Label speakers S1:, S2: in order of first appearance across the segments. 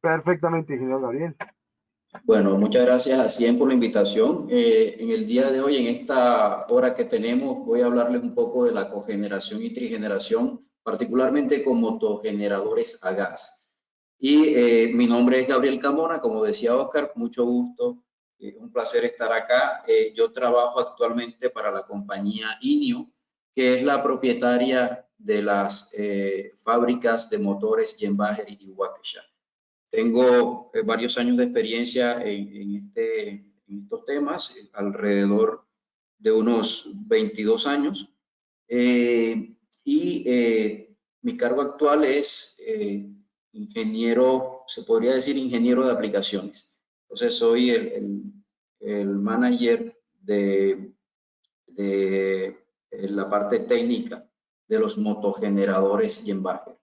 S1: Perfectamente, ingeniero Gabriel.
S2: Bueno, muchas gracias a Cien por la invitación. En el día de hoy, en esta hora que tenemos, voy a hablarles un poco de la cogeneración y trigeneración, particularmente con motogeneradores a gas. Y mi nombre es Gabriel Camona, como decía Oscar, mucho gusto, un placer estar acá. Yo trabajo actualmente para la compañía INIO, que es la propietaria de las fábricas de motores Jenbacher y Waukesha. Tengo varios años de experiencia en estos temas, alrededor de unos 22 años. Eh, y mi cargo actual es ingeniero, se podría decir ingeniero de aplicaciones. Entonces soy el manager de la parte técnica de los motogeneradores Jenbacher.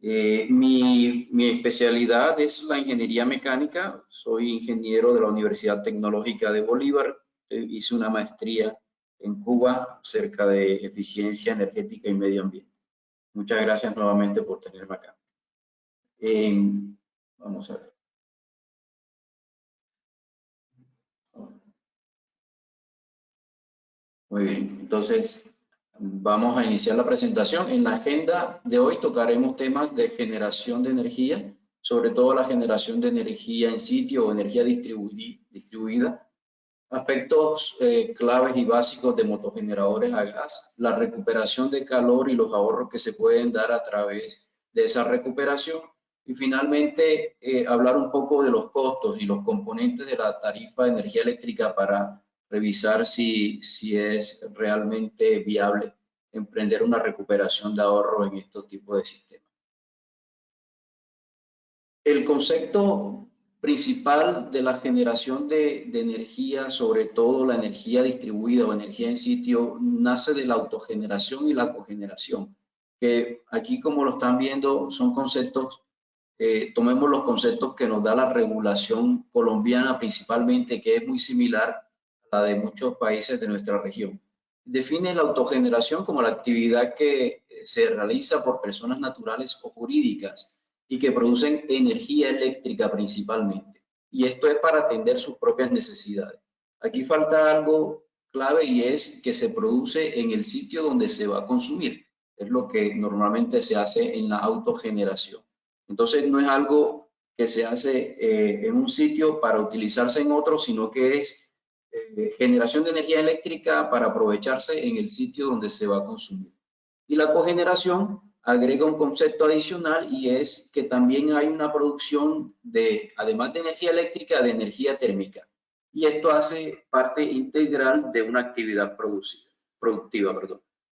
S2: Mi especialidad es la ingeniería mecánica. Soy ingeniero de la Universidad Tecnológica de Bolívar. Hice una maestría en Cuba acerca de eficiencia energética y medio ambiente. Muchas gracias nuevamente por tenerme acá. Vamos a ver. Muy bien, entonces vamos a iniciar la presentación. En la agenda de hoy tocaremos temas de generación de energía, sobre todo la generación de energía en sitio o energía distribuida, aspectos claves y básicos de motogeneradores a gas, la recuperación de calor y los ahorros que se pueden dar a través de esa recuperación, y finalmente hablar un poco de los costos y los componentes de la tarifa de energía eléctrica para revisar si es realmente viable emprender una recuperación de ahorro en estos tipos de sistemas. El concepto principal de la generación de energía, sobre todo la energía distribuida o energía en sitio, nace de la autogeneración y la cogeneración, que aquí, como lo están viendo, son conceptos, tomemos los conceptos que nos da la regulación colombiana principalmente, que es muy similar a la de muchos países de nuestra región. Define la autogeneración como la actividad que se realiza por personas naturales o jurídicas y que producen energía eléctrica principalmente. Y esto es para atender sus propias necesidades. Aquí falta algo clave y es que se produce en el sitio donde se va a consumir. Es lo que normalmente se hace en la autogeneración. Entonces no es algo que se hace en un sitio para utilizarse en otro, sino que es generación de energía eléctrica para aprovecharse en el sitio donde se va a consumir. Y la cogeneración agrega un concepto adicional y es que también hay una producción de, además de energía eléctrica, de energía térmica. Y esto hace parte integral de una actividad productiva.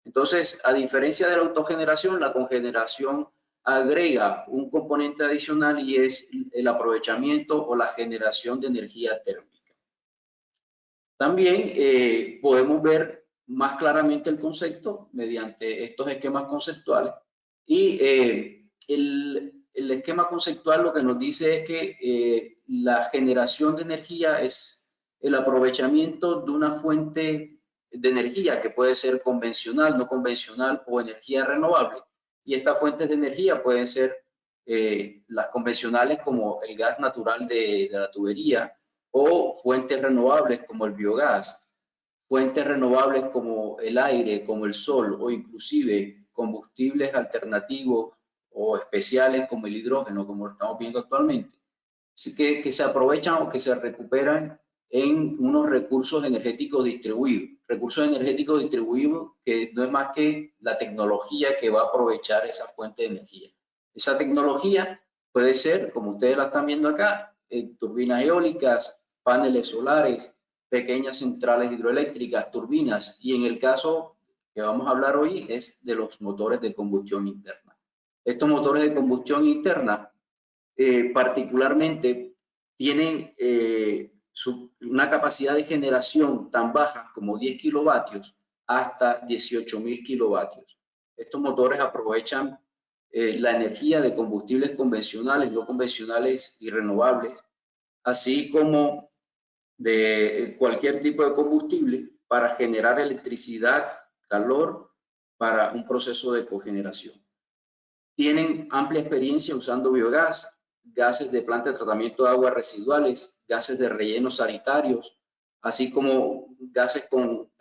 S2: Entonces, a diferencia de la autogeneración, la cogeneración agrega un componente adicional y es el aprovechamiento o la generación de energía térmica. También podemos ver más claramente el concepto mediante estos esquemas conceptuales y el esquema conceptual lo que nos dice es que la generación de energía es el aprovechamiento de una fuente de energía que puede ser convencional, no convencional o energía renovable. Y estas fuentes de energía pueden ser las convencionales como el gas natural de la tubería, o fuentes renovables como el biogás, fuentes renovables como el aire, como el sol, o inclusive combustibles alternativos o especiales como el hidrógeno, como lo estamos viendo actualmente, que se aprovechan o que se recuperan en unos recursos energéticos distribuidos. Recursos energéticos distribuidos que no es más que la tecnología que va a aprovechar esa fuente de energía. Esa tecnología puede ser, como ustedes la están viendo acá, turbinas eólicas, paneles solares, pequeñas centrales hidroeléctricas, turbinas, y en el caso que vamos a hablar hoy es de los motores de combustión interna. Estos motores de combustión interna particularmente tienen una capacidad de generación tan baja como 10 kilovatios hasta 18.000 kilovatios. Estos motores aprovechan la energía de combustibles convencionales, no convencionales y renovables, así como de cualquier tipo de combustible para generar electricidad, calor, para un proceso de cogeneración. Tienen amplia experiencia usando biogás, gases de planta de tratamiento de aguas residuales, gases de rellenos sanitarios, así como gases con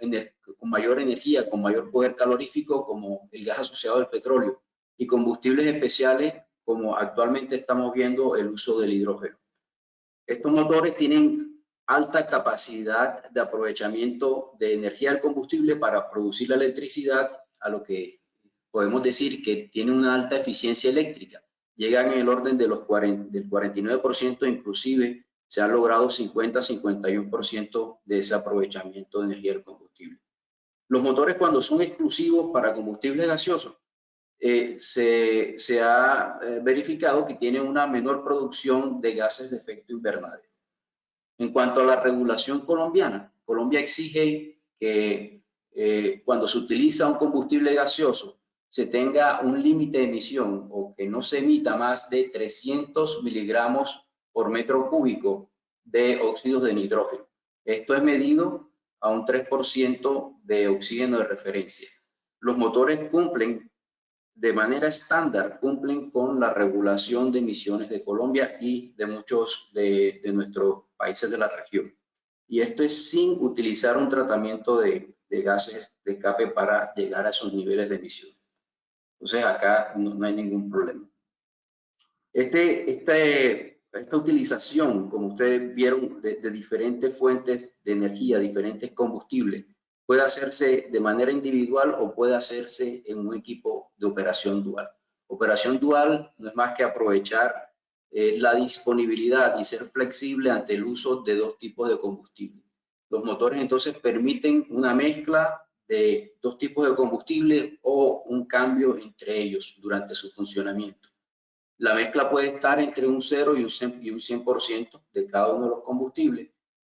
S2: mayor energía, con mayor poder calorífico, como el gas asociado al petróleo, y combustibles especiales, como actualmente estamos viendo el uso del hidrógeno. Estos motores tienen alta capacidad de aprovechamiento de energía del combustible para producir la electricidad, a lo que podemos decir que tienen una alta eficiencia eléctrica. Llegan en el orden de del 49%, inclusive se ha logrado 50-51% de ese aprovechamiento de energía del combustible. Los motores, cuando son exclusivos para combustibles gaseosos, se ha verificado que tienen una menor producción de gases de efecto invernadero. En cuanto a la regulación colombiana, Colombia exige que cuando se utiliza un combustible gaseoso se tenga un límite de emisión o que no se emita más de 300 miligramos por metro cúbico de óxidos de nitrógeno. Esto es medido a un 3% de oxígeno de referencia. Los motores cumplen de manera estándar, cumplen con la regulación de emisiones de Colombia y de muchos de nuestros países de la región. Y esto es sin utilizar un tratamiento de gases de escape para llegar a esos niveles de emisión. Entonces acá no hay ningún problema. Esta utilización, como ustedes vieron, de diferentes fuentes de energía, diferentes combustibles, puede hacerse de manera individual o puede hacerse en un equipo de operación dual. Operación dual no es más que aprovechar la disponibilidad y ser flexible ante el uso de dos tipos de combustible. Los motores entonces permiten una mezcla de dos tipos de combustible o un cambio entre ellos durante su funcionamiento. La mezcla puede estar entre un 0 y un 100% de cada uno de los combustibles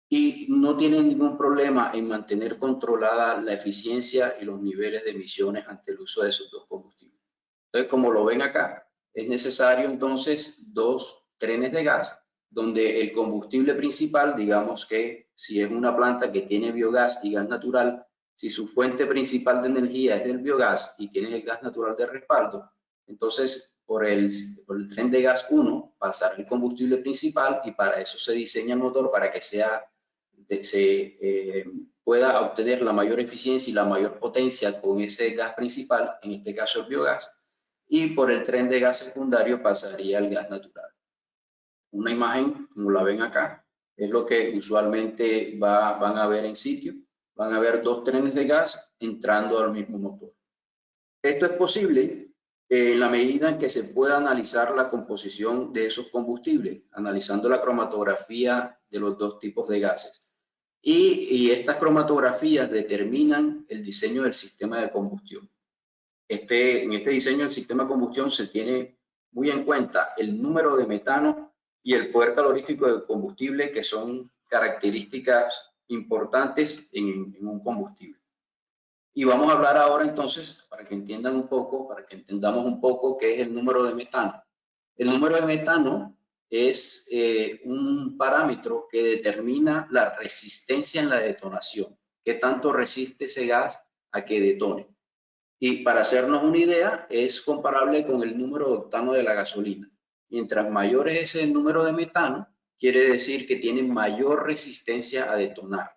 S2: y no tienen ningún problema en mantener controlada la eficiencia y los niveles de emisiones ante el uso de esos dos combustibles. Entonces, como lo ven acá, es necesario entonces dos trenes de gas donde el combustible principal, digamos que si es una planta que tiene biogás y gas natural, si su fuente principal de energía es el biogás y tiene el gas natural de respaldo, entonces por el tren de gas 1 pasará el combustible principal y para eso se diseña el motor para que pueda obtener la mayor eficiencia y la mayor potencia con ese gas principal, en este caso el biogás, y por el tren de gas secundario pasaría el gas natural. Una imagen, como la ven acá, es lo que usualmente van a ver en sitio. Van a ver dos trenes de gas entrando al mismo motor. Esto es posible en la medida en que se pueda analizar la composición de esos combustibles, analizando la cromatografía de los dos tipos de gases. Y estas cromatografías determinan el diseño del sistema de combustión. En este diseño del sistema de combustión se tiene muy en cuenta el número de metano y el poder calorífico del combustible, que son características importantes en un combustible. Y vamos a hablar ahora entonces, para que entiendan un poco, para que entendamos un poco qué es el número de metano. El número de metano es un parámetro que determina la resistencia en la detonación. ¿Qué tanto resiste ese gas a que detone? Y para hacernos una idea, es comparable con el número de octano de la gasolina. Mientras mayor es ese número de metano, quiere decir que tiene mayor resistencia a detonar.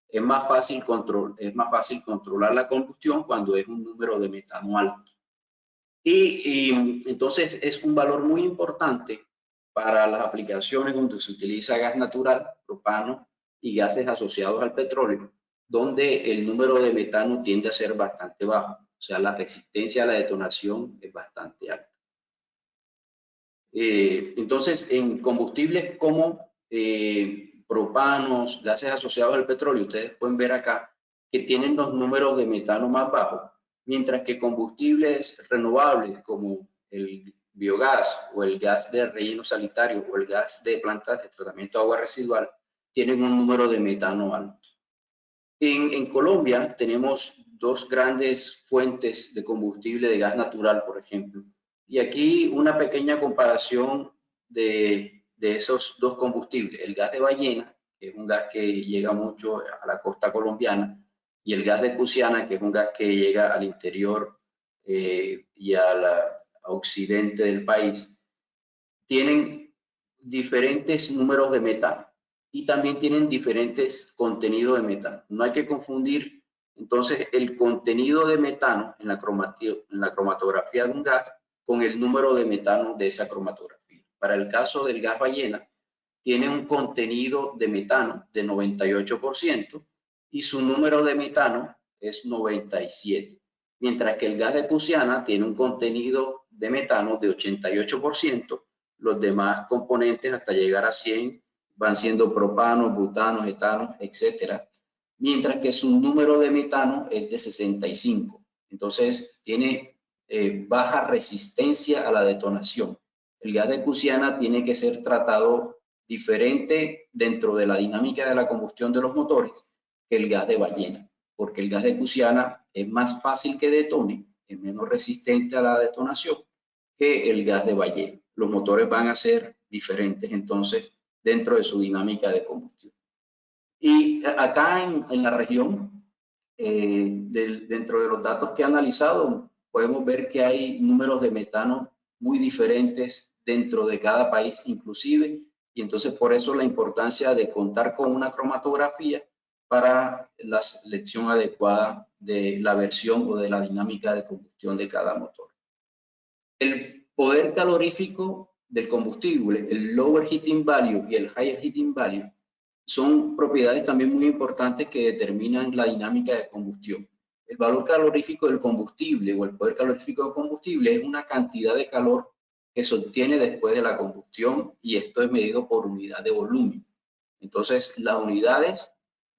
S2: Es más fácil controlar la combustión cuando es un número de metano alto. Y entonces es un valor muy importante para las aplicaciones donde se utiliza gas natural, propano y gases asociados al petróleo, donde el número de metano tiende a ser bastante bajo. O sea, la resistencia a la detonación es bastante alta. Entonces, en combustibles como propanos, gases asociados al petróleo, ustedes pueden ver acá que tienen los números de metano más bajos, mientras que combustibles renovables como el biogás o el gas de relleno sanitario o el gas de plantas de tratamiento de agua residual tienen un número de metano alto. En Colombia tenemos dos grandes fuentes de combustible de gas natural, por ejemplo. Y aquí una pequeña comparación de esos dos combustibles. El gas de ballena, que es un gas que llega mucho a la costa colombiana, y el gas de Cusiana, que es un gas que llega al interior y a occidente del país, tienen diferentes números de metano y también tienen diferentes contenidos de metano. No hay que confundir entonces el contenido de metano en la cromatografía de un gas con el número de metano de esa cromatografía. Para el caso del gas ballena, tiene un contenido de metano de 98% y su número de metano es 97, mientras que el gas de Cusiana tiene un contenido de metano de 88%, los demás componentes hasta llegar a 100 van siendo propanos, butanos, etanos, etcétera, mientras que su número de metano es de 65. Entonces tiene baja resistencia a la detonación. El gas de Cusiana tiene que ser tratado diferente dentro de la dinámica de la combustión de los motores que el gas de ballena, porque el gas de Cusiana es más fácil que detone, es menos resistente a la detonación que el gas de ballena. Los motores van a ser diferentes entonces dentro de su dinámica de combustión. Y acá en la región, dentro de los datos que he analizado, podemos ver que hay números de metano muy diferentes dentro de cada país inclusive, y entonces por eso la importancia de contar con una cromatografía para la selección adecuada de la versión o de la dinámica de combustión de cada motor. El poder calorífico del combustible, el lower heating value y el higher heating value, son propiedades también muy importantes que determinan la dinámica de combustión. El valor calorífico del combustible o el poder calorífico del combustible es una cantidad de calor que se obtiene después de la combustión y esto es medido por unidad de volumen. Entonces, las unidades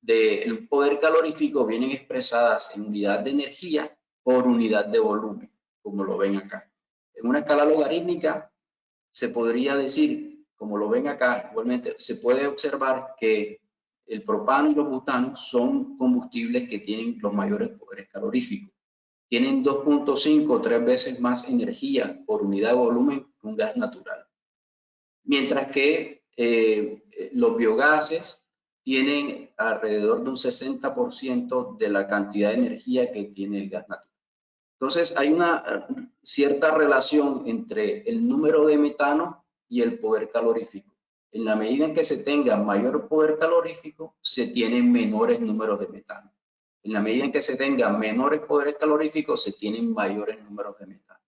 S2: del poder calorífico vienen expresadas en unidad de energía por unidad de volumen, como lo ven acá. En una escala logarítmica se podría decir, como lo ven acá, igualmente se puede observar que el propano y los butanos son combustibles que tienen los mayores poderes caloríficos. Tienen 2.5 o 3 veces más energía por unidad de volumen que un gas natural. Mientras que los biogases tienen alrededor de un 60% de la cantidad de energía que tiene el gas natural. Entonces, hay una cierta relación entre el número de metano y el poder calorífico. En la medida en que se tenga mayor poder calorífico, se tienen menores números de metano. En la medida en que se tengan menores poderes caloríficos, se tienen mayores números de metano.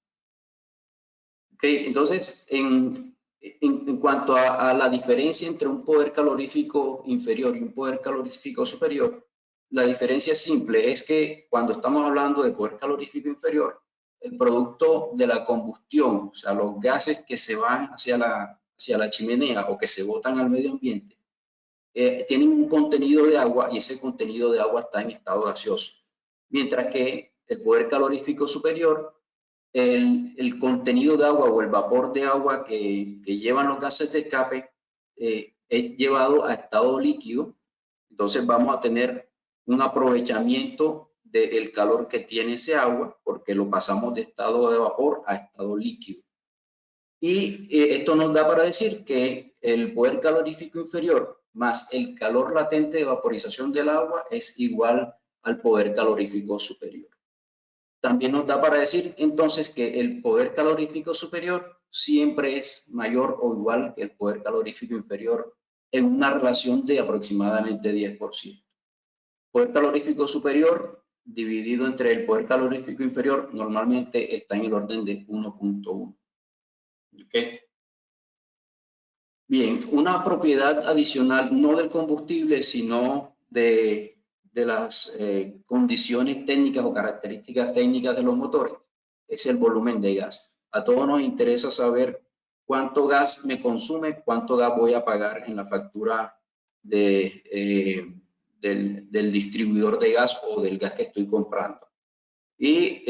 S2: Okay, entonces, en cuanto a la diferencia entre un poder calorífico inferior y un poder calorífico superior, la diferencia simple es que cuando estamos hablando de poder calorífico inferior, el producto de la combustión, o sea, los gases que se van hacia la chimenea o que se botan al medio ambiente, tienen un contenido de agua y ese contenido de agua está en estado gaseoso. Mientras que el poder calorífico superior, el contenido de agua o el vapor de agua que llevan los gases de escape es llevado a estado líquido. Entonces vamos a tener un aprovechamiento del calor que tiene ese agua porque lo pasamos de estado de vapor a estado líquido. Y esto nos da para decir que el poder calorífico inferior más el calor latente de vaporización del agua es igual al poder calorífico superior. También nos da para decir entonces que el poder calorífico superior siempre es mayor o igual que el poder calorífico inferior en una relación de aproximadamente 10%. Poder calorífico superior dividido entre el poder calorífico inferior normalmente está en el orden de 1.1. ¿Okay? Bien, una propiedad adicional no del combustible, sino de las condiciones técnicas o características técnicas de los motores es el volumen de gas. A todos nos interesa saber cuánto gas me consume, cuánto gas voy a pagar en la factura del distribuidor de gas o del gas que estoy comprando. Y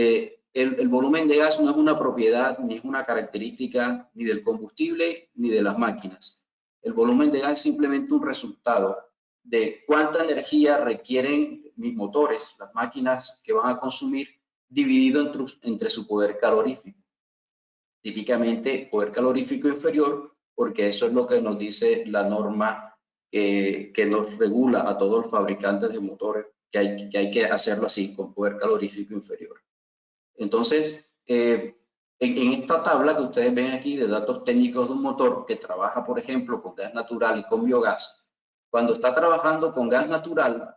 S2: el volumen de gas no es una propiedad ni es una característica ni del combustible ni de las máquinas. El volumen de gas es simplemente un resultado de cuánta energía requieren mis motores, las máquinas que van a consumir, dividido entre su poder calorífico. Típicamente poder calorífico inferior, porque eso es lo que nos dice la norma que nos regula a todos los fabricantes de motores, que hay que hacerlo así, con poder calorífico inferior. Entonces, En esta tabla que ustedes ven aquí de datos técnicos de un motor que trabaja, por ejemplo, con gas natural y con biogás, cuando está trabajando con gas natural,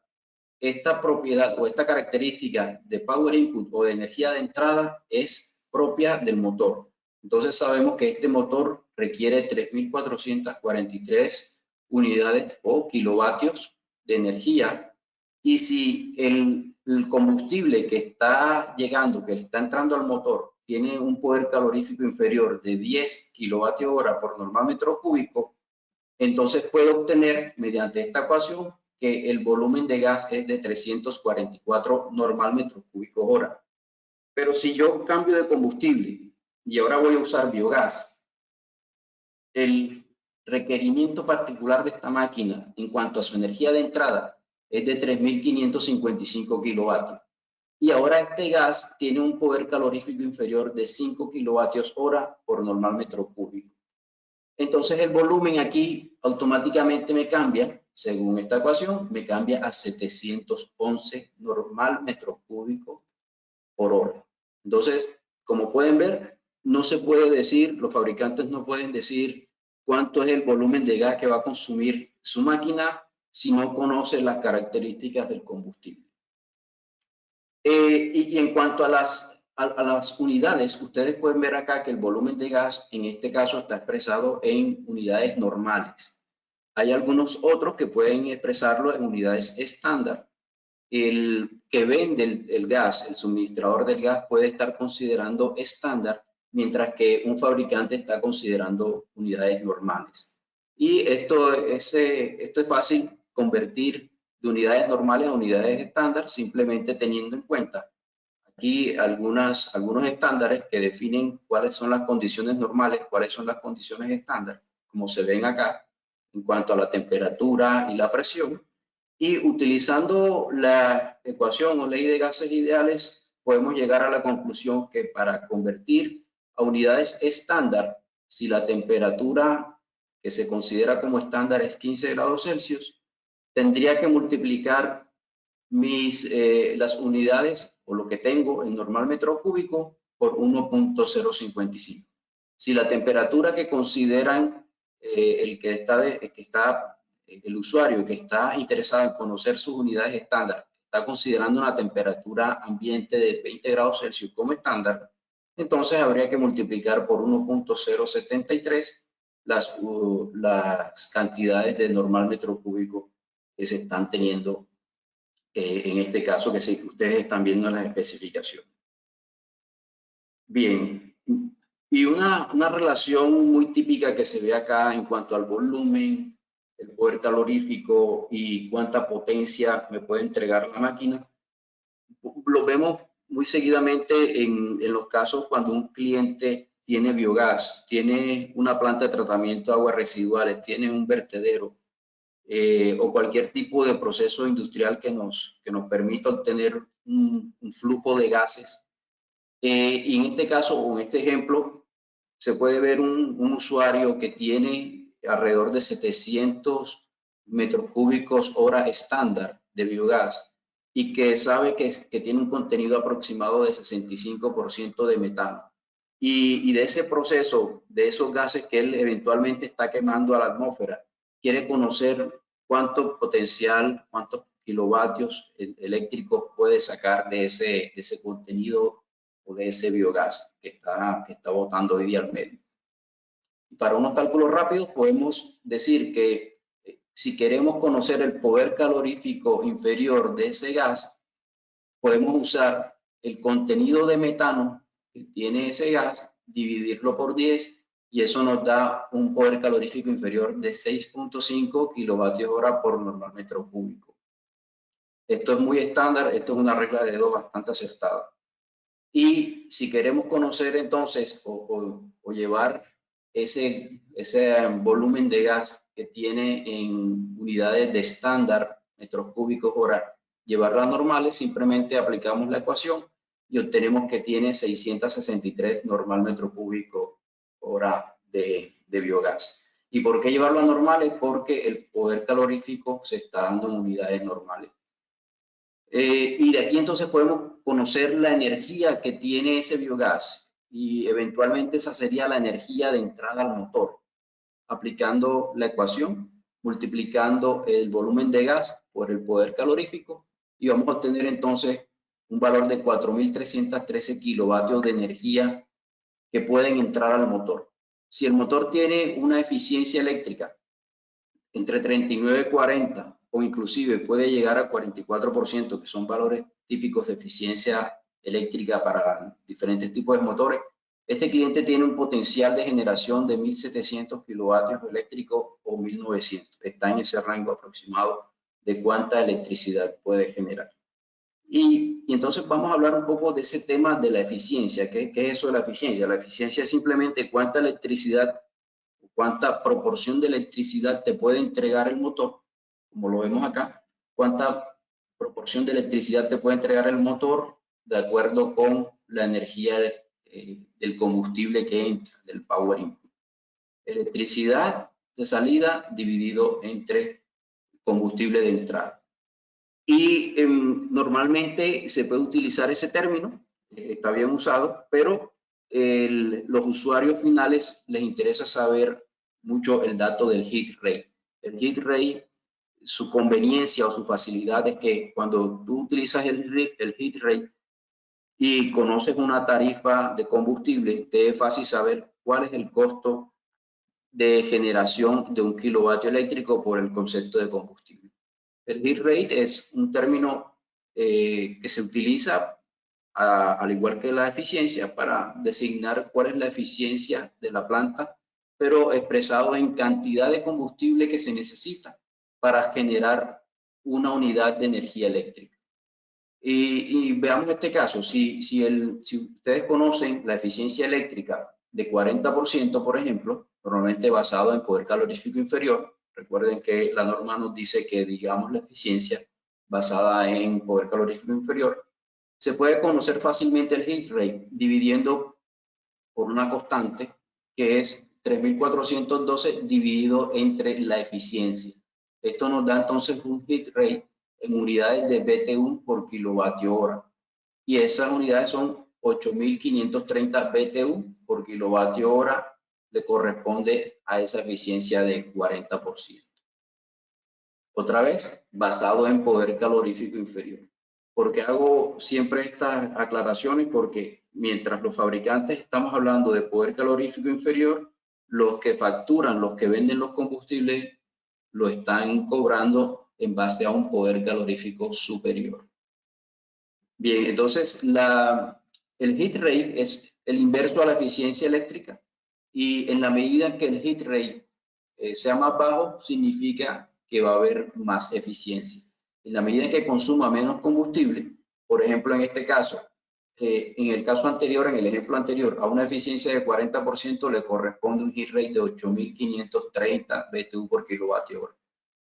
S2: esta propiedad o esta característica de power input o de energía de entrada es propia del motor. Entonces sabemos que este motor requiere 3.443 unidades o kilovatios de energía, y si el combustible que está llegando, que está entrando al motor, tiene un poder calorífico inferior de 10 kilovatios hora por normal metro cúbico, entonces puedo obtener mediante esta ecuación que el volumen de gas es de 344 normal metros cúbicos hora. Pero si yo cambio de combustible y ahora voy a usar biogás, el requerimiento particular de esta máquina en cuanto a su energía de entrada es de 3.555 kilovatios. Y ahora este gas tiene un poder calorífico inferior de 5 kilovatios hora por normal metro cúbico. Entonces el volumen aquí automáticamente me cambia, según esta ecuación, me cambia a 711 normal metros cúbicos por hora. Entonces, como pueden ver, no se puede decir, los fabricantes no pueden decir cuánto es el volumen de gas que va a consumir su máquina si no conoce las características del combustible. Y en cuanto a las unidades, ustedes pueden ver acá que el volumen de gas en este caso está expresado en unidades normales. Hay algunos otros que pueden expresarlo en unidades estándar. El que vende el gas, el suministrador del gas, puede estar considerando estándar, mientras que un fabricante está considerando unidades normales. Y esto es fácil convertir de unidades normales a unidades estándar, simplemente teniendo en cuenta aquí algunos estándares que definen cuáles son las condiciones normales, cuáles son las condiciones estándar, como se ven acá, en cuanto a la temperatura y la presión. Y utilizando la ecuación o ley de gases ideales, podemos llegar a la conclusión que para convertir a unidades estándar, si la temperatura que se considera como estándar es 15 grados Celsius, tendría que multiplicar las unidades o lo que tengo en normal metro cúbico por 1.055. Si la temperatura que consideran el usuario que está interesado en conocer sus unidades estándar está considerando una temperatura ambiente de 20 grados Celsius como estándar, entonces habría que multiplicar por 1.073 las cantidades de normal metro cúbico que se están teniendo en este caso que ustedes están viendo en las especificaciones. Bien, y una relación muy típica que se ve acá en cuanto al volumen, el poder calorífico y cuánta potencia me puede entregar la máquina, lo vemos muy seguidamente en los casos cuando un cliente tiene biogás, tiene una planta de tratamiento de aguas residuales, tiene un vertedero, o cualquier tipo de proceso industrial que nos permita obtener un flujo de gases. Y en este caso, o en este ejemplo, se puede ver un usuario que tiene alrededor de 700 metros cúbicos hora estándar de biogás y que sabe que tiene un contenido aproximado de 65% de metano. Y de ese proceso, de esos gases que él eventualmente está quemando a la atmósfera, quiere conocer cuánto potencial, cuántos kilovatios eléctricos puede sacar de ese contenido o de ese biogás que está botando hoy día al medio. Para unos cálculos rápidos podemos decir que si queremos conocer el poder calorífico inferior de ese gas, podemos usar el contenido de metano que tiene ese gas, dividirlo por 10 y eso nos da un poder calorífico inferior de 6.5 kilovatios hora por normal metro cúbico. Esto es muy estándar, esto es una regla de Dedeaux bastante acertada. Y si queremos conocer entonces o llevar ese volumen de gas que tiene en unidades de estándar, metros cúbicos hora, llevarla a normales, simplemente aplicamos la ecuación y obtenemos que tiene 663 normal metro cúbico hora de biogás. ¿Y por qué llevarlo a normales? Porque el poder calorífico se está dando en unidades normales. Y de aquí entonces podemos conocer la energía que tiene ese biogás. y eventualmente esa sería la energía de entrada al motor. Aplicando la ecuación, multiplicando el volumen de gas por el poder calorífico, y vamos a obtener entonces un valor de 4.313 kilovatios de energía que pueden entrar al motor. Si el motor tiene una eficiencia eléctrica entre 39 y 40, o inclusive puede llegar a 44%, que son valores típicos de eficiencia eléctrica para diferentes tipos de motores, este cliente tiene un potencial de generación de 1.700 kilovatios eléctricos o 1.900. Está en ese rango aproximado de cuánta electricidad puede generar. Y entonces vamos a hablar un poco de ese tema de la eficiencia. ¿Qué es eso de la eficiencia? La eficiencia es simplemente cuánta electricidad, cuánta proporción de electricidad te puede entregar el motor, como lo vemos acá, cuánta proporción de electricidad te puede entregar el motor de acuerdo con la energía del combustible que entra, del power input. Electricidad de salida dividido entre combustible de entrada. Y normalmente se puede utilizar ese término, está bien usado, pero los usuarios finales les interesa saber mucho el dato del hit rate. El hit rate, su conveniencia o su facilidad es que cuando tú utilizas el hit rate y conoces una tarifa de combustible, te es fácil saber cuál es el costo de generación de un kilovatio eléctrico por el concepto de combustible. El hit rate es un término que se utiliza, al igual que la eficiencia, para designar cuál es la eficiencia de la planta, pero expresado en cantidad de combustible que se necesita para generar una unidad de energía eléctrica. Y veamos este caso, si ustedes conocen la eficiencia eléctrica de 40%, por ejemplo, normalmente basado en poder calorífico inferior, recuerden que la norma nos dice que digamos la eficiencia basada en poder calorífico inferior, se puede conocer fácilmente el hit rate dividiendo por una constante que es 3.412 dividido entre la eficiencia. Esto nos da entonces un hit rate en unidades de BTU por kilovatio hora. Y esas unidades son 8.530 BTU por kilovatio hora, le corresponde a esa eficiencia de 40%. Otra vez, basado en poder calorífico inferior. ¿Por qué hago siempre estas aclaraciones? Porque mientras los fabricantes estamos hablando de poder calorífico inferior, los que facturan, los que venden los combustibles, lo están cobrando en base a un poder calorífico superior. Bien, entonces el hit rate es el inverso a la eficiencia eléctrica, y en la medida que el hit rate sea más bajo, significa que va a haber más eficiencia. En la medida que consuma menos combustible, por ejemplo, en este caso, en el caso anterior, en el ejemplo anterior, a una eficiencia de 40% le corresponde un hit rate de 8.530 BTU por kilovatio hora.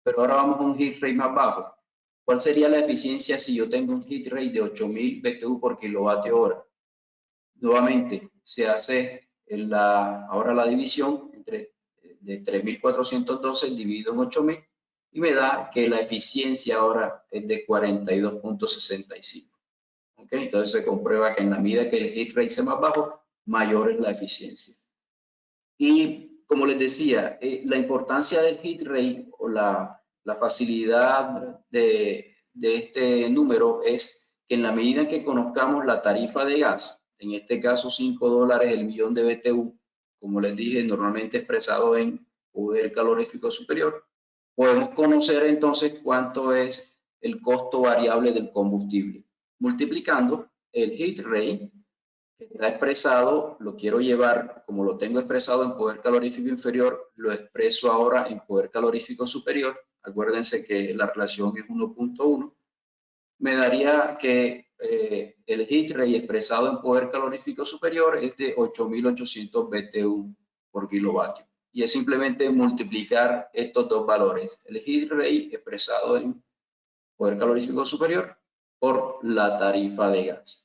S2: Pero ahora vamos a un hit rate más bajo. ¿Cuál sería la eficiencia si yo tengo un hit rate de 8.000 BTU por kilovatio hora? Nuevamente, se hace ahora la división de 3.412 dividido en 8.000 y me da que la eficiencia ahora es de 42.65. ¿Okay? Entonces se comprueba que en la medida que el hit rate sea más bajo, mayor es la eficiencia. Y como les decía, la importancia del hit rate o la facilidad de este número es que en la medida en que conozcamos la tarifa de gas, en este caso $5 el millón de BTU, como les dije, normalmente expresado en poder calorífico superior, podemos conocer entonces cuánto es el costo variable del combustible, multiplicando el hit rate que está expresado, lo quiero llevar, como lo tengo expresado en poder calorífico inferior, lo expreso ahora en poder calorífico superior. Acuérdense que la relación es 1.1. Me daría que el hit rate expresado en poder calorífico superior es de 8.800 BTU por kilovatio. Y es simplemente multiplicar estos dos valores, el hit rate expresado en poder calorífico superior por la tarifa de gas.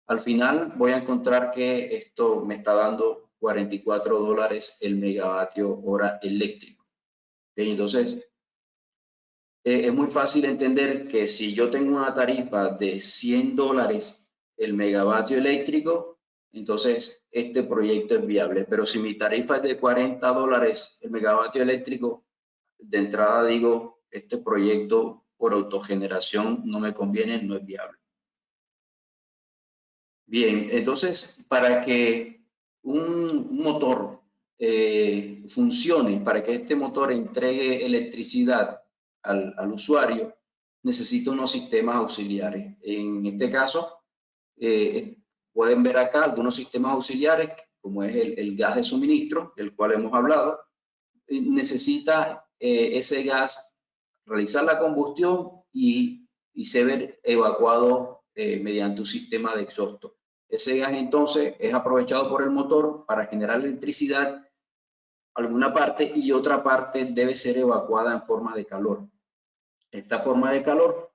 S2: Al final voy a encontrar que esto me está dando $44 el megavatio hora eléctrico. ¿Okay? Entonces, es muy fácil entender que si yo tengo una tarifa de $100 el megavatio eléctrico, entonces este proyecto es viable. Pero si mi tarifa es de $40 el megavatio eléctrico, de entrada digo, este proyecto por autogeneración no me conviene, no es viable. Bien, entonces, para que un motor funcione, para que este motor entregue electricidad al usuario, necesita unos sistemas auxiliares. En este caso, pueden ver acá algunos sistemas auxiliares, como es el gas de suministro, del cual hemos hablado. Necesita ese gas realizar la combustión y ser evacuado mediante un sistema de exhausto. Ese gas entonces es aprovechado por el motor para generar electricidad alguna parte y otra parte debe ser evacuada en forma de calor. Esta forma de calor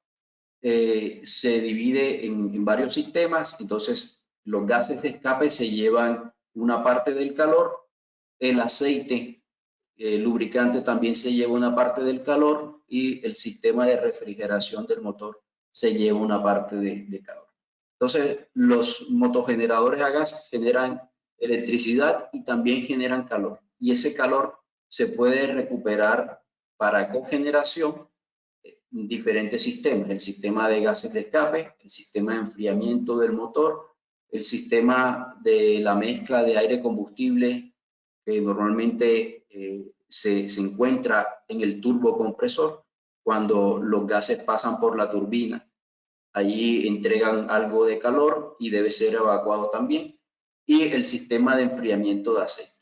S2: se divide en varios sistemas, entonces los gases de escape se llevan una parte del calor, el aceite lubricante también se lleva una parte del calor y el sistema de refrigeración del motor se lleva una parte de calor. Entonces, los motogeneradores a gas generan electricidad y también generan calor. Y ese calor se puede recuperar para cogeneración en diferentes sistemas. El sistema de gases de escape, el sistema de enfriamiento del motor, el sistema de la mezcla de aire-combustible que normalmente se encuentra en el turbocompresor cuando los gases pasan por la turbina. Allí entregan algo de calor y debe ser evacuado también. Y el sistema de enfriamiento de aceite.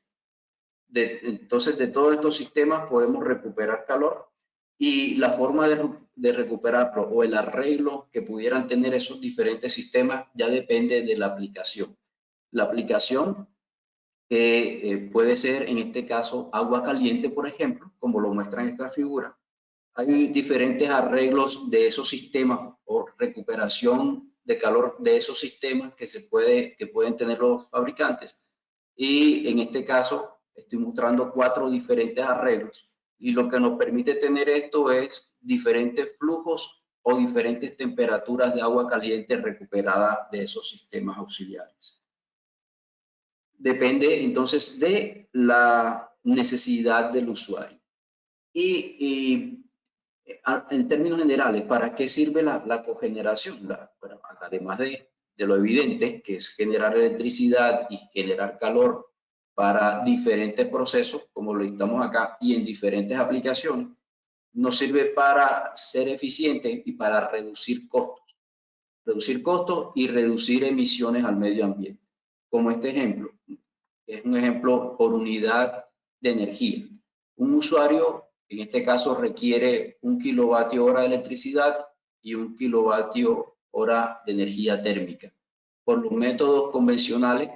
S2: Entonces, de todos estos sistemas podemos recuperar calor y la forma de recuperarlo o el arreglo que pudieran tener esos diferentes sistemas ya depende de la aplicación. La aplicación puede ser, en este caso, agua caliente, por ejemplo, como lo muestra en esta figura. Hay diferentes arreglos de esos sistemas o recuperación de calor de esos sistemas que pueden tener los fabricantes. Y en este caso estoy mostrando 4 diferentes arreglos. Y lo que nos permite tener esto es diferentes flujos o diferentes temperaturas de agua caliente recuperada de esos sistemas auxiliares. Depende entonces de la necesidad del usuario. Y en términos generales, ¿para qué sirve la cogeneración? Bueno, además de lo evidente, que es generar electricidad y generar calor para diferentes procesos, como lo estamos acá, y en diferentes aplicaciones, nos sirve para ser eficientes y para reducir costos y reducir emisiones al medio ambiente. Como este ejemplo, es un ejemplo por unidad de energía. Un usuario, en este caso, requiere 1 kilovatio hora de electricidad y 1 kilovatio hora de energía térmica. Por los métodos convencionales,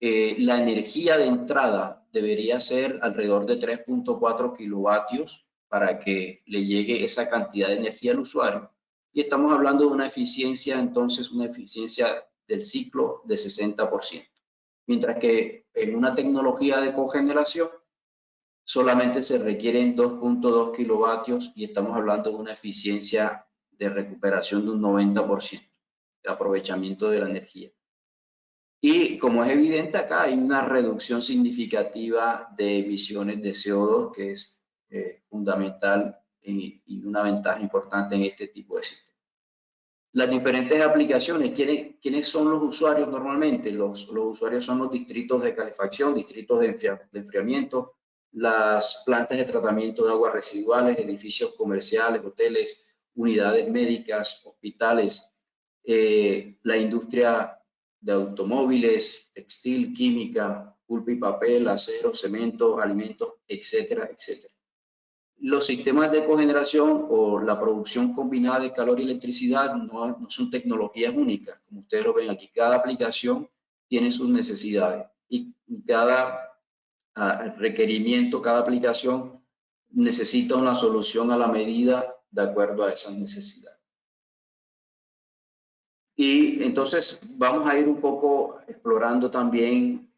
S2: la energía de entrada debería ser alrededor de 3.4 kilovatios para que le llegue esa cantidad de energía al usuario. Y estamos hablando de una eficiencia, entonces, una eficiencia del ciclo de 60%. Mientras que en una tecnología de cogeneración solamente se requieren 2.2 kilovatios y estamos hablando de una eficiencia de recuperación de un 90% de aprovechamiento de la energía. Y como es evidente acá, hay una reducción significativa de emisiones de CO2 que es fundamental y una ventaja importante en este tipo de sistemas. Las diferentes aplicaciones, ¿quiénes son los usuarios normalmente? Los usuarios son los distritos de calefacción, distritos de enfriamiento, las plantas de tratamiento de aguas residuales, edificios comerciales, hoteles, unidades médicas, hospitales, la industria de automóviles, textil, química, pulpa y papel, acero, cemento, alimentos, etcétera, etcétera. Los sistemas de cogeneración o la producción combinada de calor y electricidad no son tecnologías únicas, como ustedes lo ven aquí. Cada aplicación tiene sus necesidades y cada requerimiento, cada aplicación necesita una solución a la medida de acuerdo a esas necesidades. Y entonces vamos a ir un poco explorando también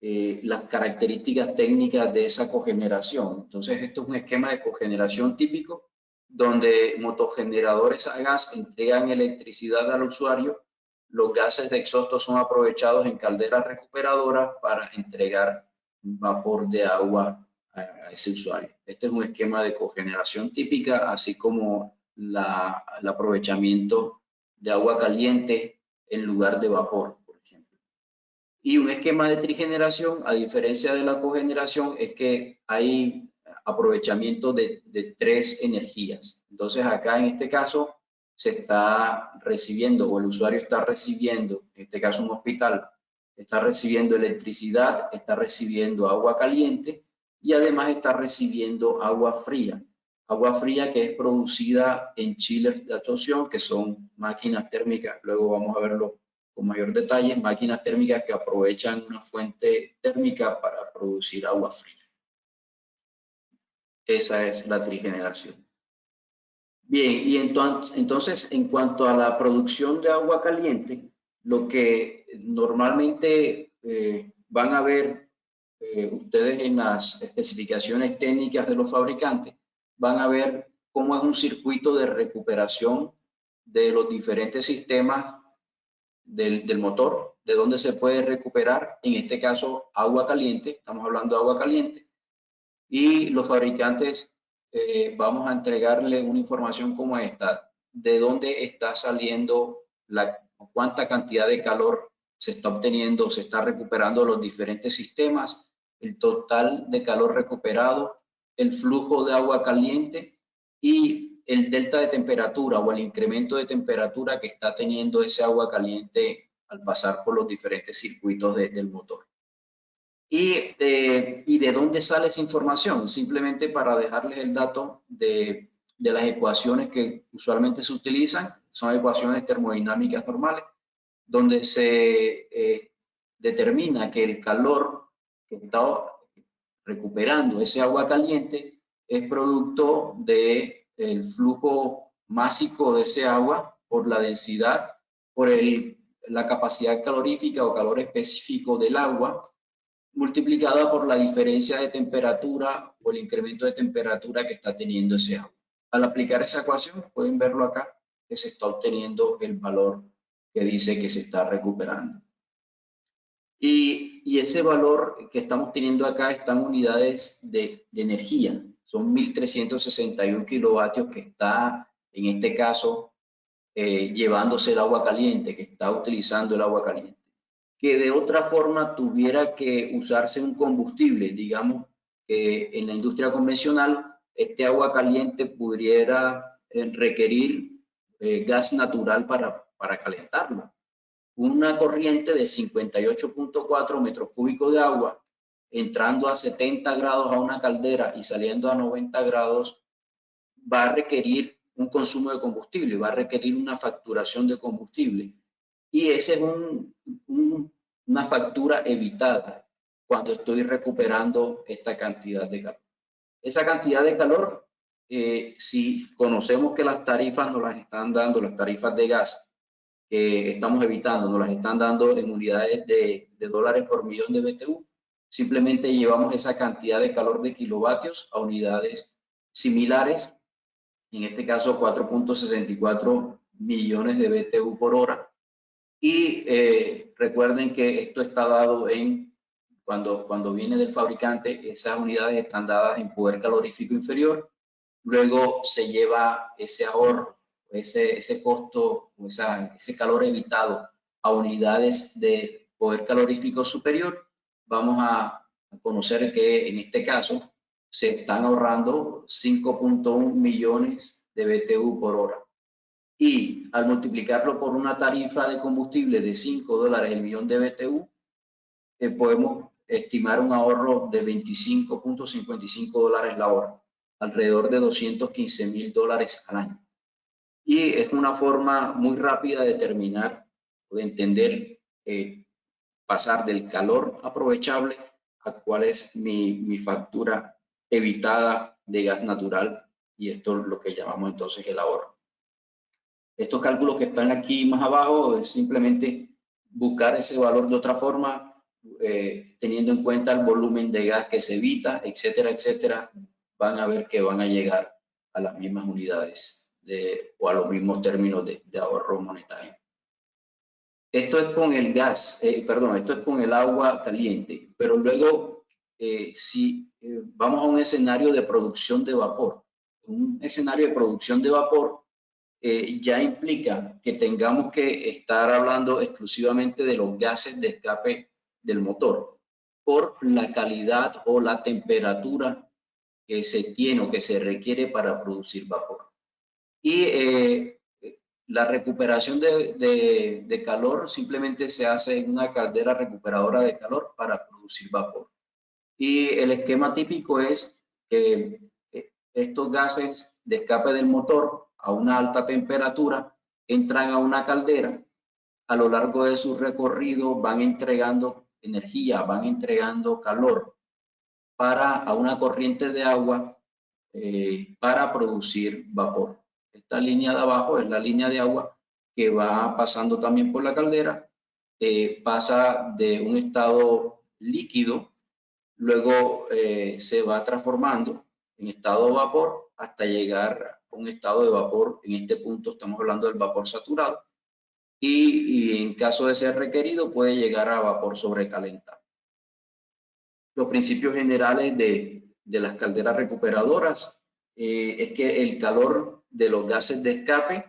S2: las características técnicas de esa cogeneración. Entonces, esto es un esquema de cogeneración típico donde motogeneradores a gas entregan electricidad al usuario, los gases de exhausto son aprovechados en calderas recuperadoras para entregar vapor de agua a ese usuario. Este es un esquema de cogeneración típica, así como el aprovechamiento de agua caliente en lugar de vapor, por ejemplo. Y un esquema de trigeneración, a diferencia de la cogeneración, es que hay aprovechamiento de tres energías. Entonces acá en este caso se está recibiendo, o el usuario está recibiendo, en este caso un hospital, está recibiendo electricidad, está recibiendo agua caliente y además está recibiendo agua fría. Agua fría que es producida en chillers de absorción, que son máquinas térmicas, luego vamos a verlo con mayor detalle, máquinas térmicas que aprovechan una fuente térmica para producir agua fría. Esa es la trigeneración. Bien, y entonces en cuanto a la producción de agua caliente, lo que normalmente van a ver ustedes en las especificaciones técnicas de los fabricantes, van a ver cómo es un circuito de recuperación de los diferentes sistemas del motor, de dónde se puede recuperar, en este caso agua caliente, estamos hablando de agua caliente, y los fabricantes vamos a entregarle una información como esta, de dónde está saliendo, cuánta cantidad de calor se está obteniendo, se está recuperando los diferentes sistemas, el total de calor recuperado, el flujo de agua caliente y el delta de temperatura o el incremento de temperatura que está teniendo ese agua caliente al pasar por los diferentes circuitos del motor. ¿Y de dónde sale esa información? Simplemente para dejarles el dato de las ecuaciones que usualmente se utilizan, son ecuaciones termodinámicas normales, donde se determina que el calor que está recuperando ese agua caliente es producto del flujo másico de ese agua por la densidad, por la capacidad calorífica o calor específico del agua, multiplicada por la diferencia de temperatura o el incremento de temperatura que está teniendo ese agua. Al aplicar esa ecuación, pueden verlo acá, que se está obteniendo el valor que dice que se está recuperando. Y ese valor que estamos teniendo acá están unidades de energía. Son 1.361 kilovatios que está, en este caso, llevándose el agua caliente, que está utilizando el agua caliente. Que de otra forma tuviera que usarse un combustible, digamos que en la industria convencional este agua caliente pudiera requerir gas natural para calentarlo. Una corriente de 58.4 metros cúbicos de agua entrando a 70 grados a una caldera y saliendo a 90 grados va a requerir un consumo de combustible, va a requerir una facturación de combustible. Y esa es una factura evitada cuando estoy recuperando esta cantidad de calor. Esa cantidad de calor, si conocemos que las tarifas nos las están dando, las tarifas de gas que estamos evitando, nos las están dando en unidades de dólares por millón de BTU, simplemente llevamos esa cantidad de calor de kilovatios a unidades similares, en este caso 4.64 millones de BTU por hora. Y recuerden que esto está dado cuando viene del fabricante, esas unidades están dadas en poder calorífico inferior, luego se lleva ese ahorro, ese costo, ese calor evitado a unidades de poder calorífico superior. Vamos a conocer que en este caso se están ahorrando 5.1 millones de BTU por hora. Y al multiplicarlo por una tarifa de combustible de $5 el millón de BTU, podemos estimar un ahorro de $25.55 la hora, alrededor de $215.000 al año. Y es una forma muy rápida de determinar o de entender, pasar del calor aprovechable a cuál es mi factura evitada de gas natural, y esto es lo que llamamos entonces el ahorro. Estos cálculos que están aquí más abajo es simplemente buscar ese valor de otra forma, teniendo en cuenta el volumen de gas que se evita, etcétera, etcétera. Van a ver que van a llegar a las mismas unidades o a los mismos términos de ahorro monetario. Esto es con el gas, perdón, esto es con el agua caliente, pero luego si vamos a un escenario de producción de vapor, un escenario de producción de vapor ya implica que tengamos que estar hablando exclusivamente de los gases de escape del motor por la calidad o la temperatura que se tiene o que se requiere para producir vapor. Y la recuperación de calor simplemente se hace en una caldera recuperadora de calor para producir vapor. Y el esquema típico es que estos gases de escape del motor a una alta temperatura entran a una caldera, a lo largo de su recorrido van entregando energía, van entregando calor a una corriente de agua para producir vapor. Esta línea de abajo es la línea de agua que va pasando también por la caldera, pasa de un estado líquido, luego se va transformando en estado de vapor hasta llegar a un estado de vapor. En este punto estamos hablando del vapor saturado y en caso de ser requerido puede llegar a vapor sobrecalentado. Los principios generales de las calderas recuperadoras es que el calor de los gases de escape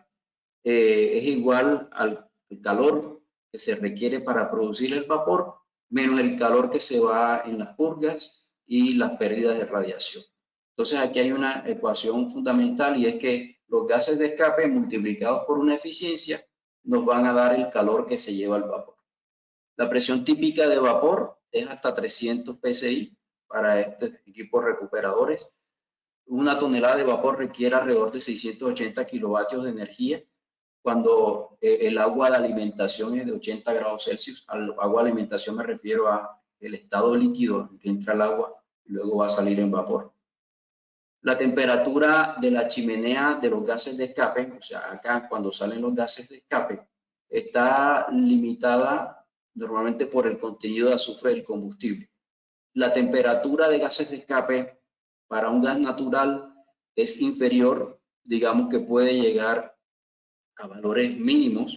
S2: es igual al calor que se requiere para producir el vapor, menos el calor que se va en las purgas y las pérdidas de radiación. Entonces aquí hay una ecuación fundamental y es que los gases de escape multiplicados por una eficiencia nos van a dar el calor que se lleva el vapor. La presión típica de vapor es hasta 300 psi para estos equipos recuperadores. Una tonelada de vapor requiere alrededor de 680 kilovatios de energía, cuando el agua de alimentación es de 80 grados Celsius. Al agua de alimentación me refiero a el estado líquido en que entra el agua y luego va a salir en vapor. La temperatura de la chimenea de los gases de escape, o sea, acá cuando salen los gases de escape, está limitada normalmente por el contenido de azufre del combustible. La temperatura de gases de escape para un gas natural es inferior, digamos que puede llegar a valores mínimos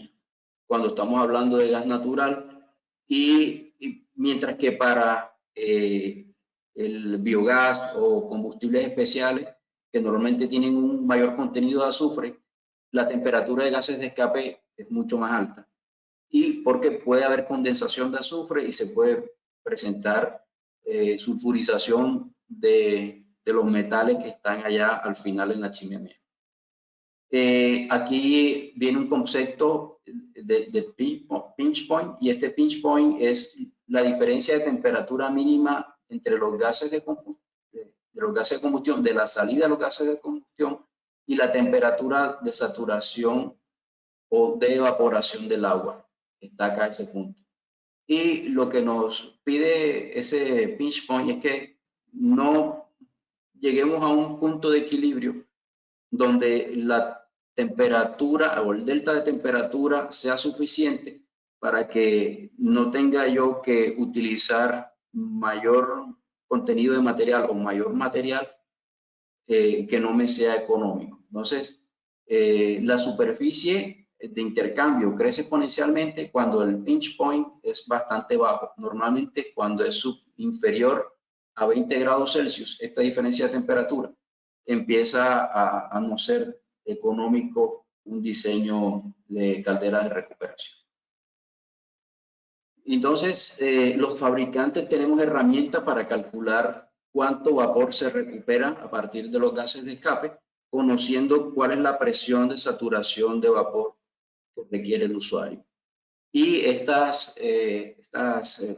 S2: cuando estamos hablando de gas natural, y mientras que para el biogás o combustibles especiales que normalmente tienen un mayor contenido de azufre, la temperatura de gases de escape es mucho más alta. Y porque puede haber condensación de azufre y se puede presentar sulfurización de los metales que están allá al final en la chimenea. Aquí viene un concepto de pinch point, y este pinch point es la diferencia de temperatura mínima entre los gases de combustión, de la salida de los gases de combustión, y la temperatura de saturación o de evaporación del agua. Está acá ese punto. Y lo que nos pide ese pinch point es que no lleguemos a un punto de equilibrio donde la temperatura o el delta de temperatura sea suficiente para que no tenga yo que utilizar mayor contenido de material o mayor material que no me sea económico. Entonces, la superficie de intercambio crece exponencialmente cuando el pinch point es bastante bajo. Normalmente cuando es inferior a 20 grados Celsius, esta diferencia de temperatura empieza a no ser económico un diseño de calderas de recuperación. Entonces, los fabricantes tenemos herramientas para calcular cuánto vapor se recupera a partir de los gases de escape, conociendo cuál es la presión de saturación de vapor que requiere el usuario. Y estas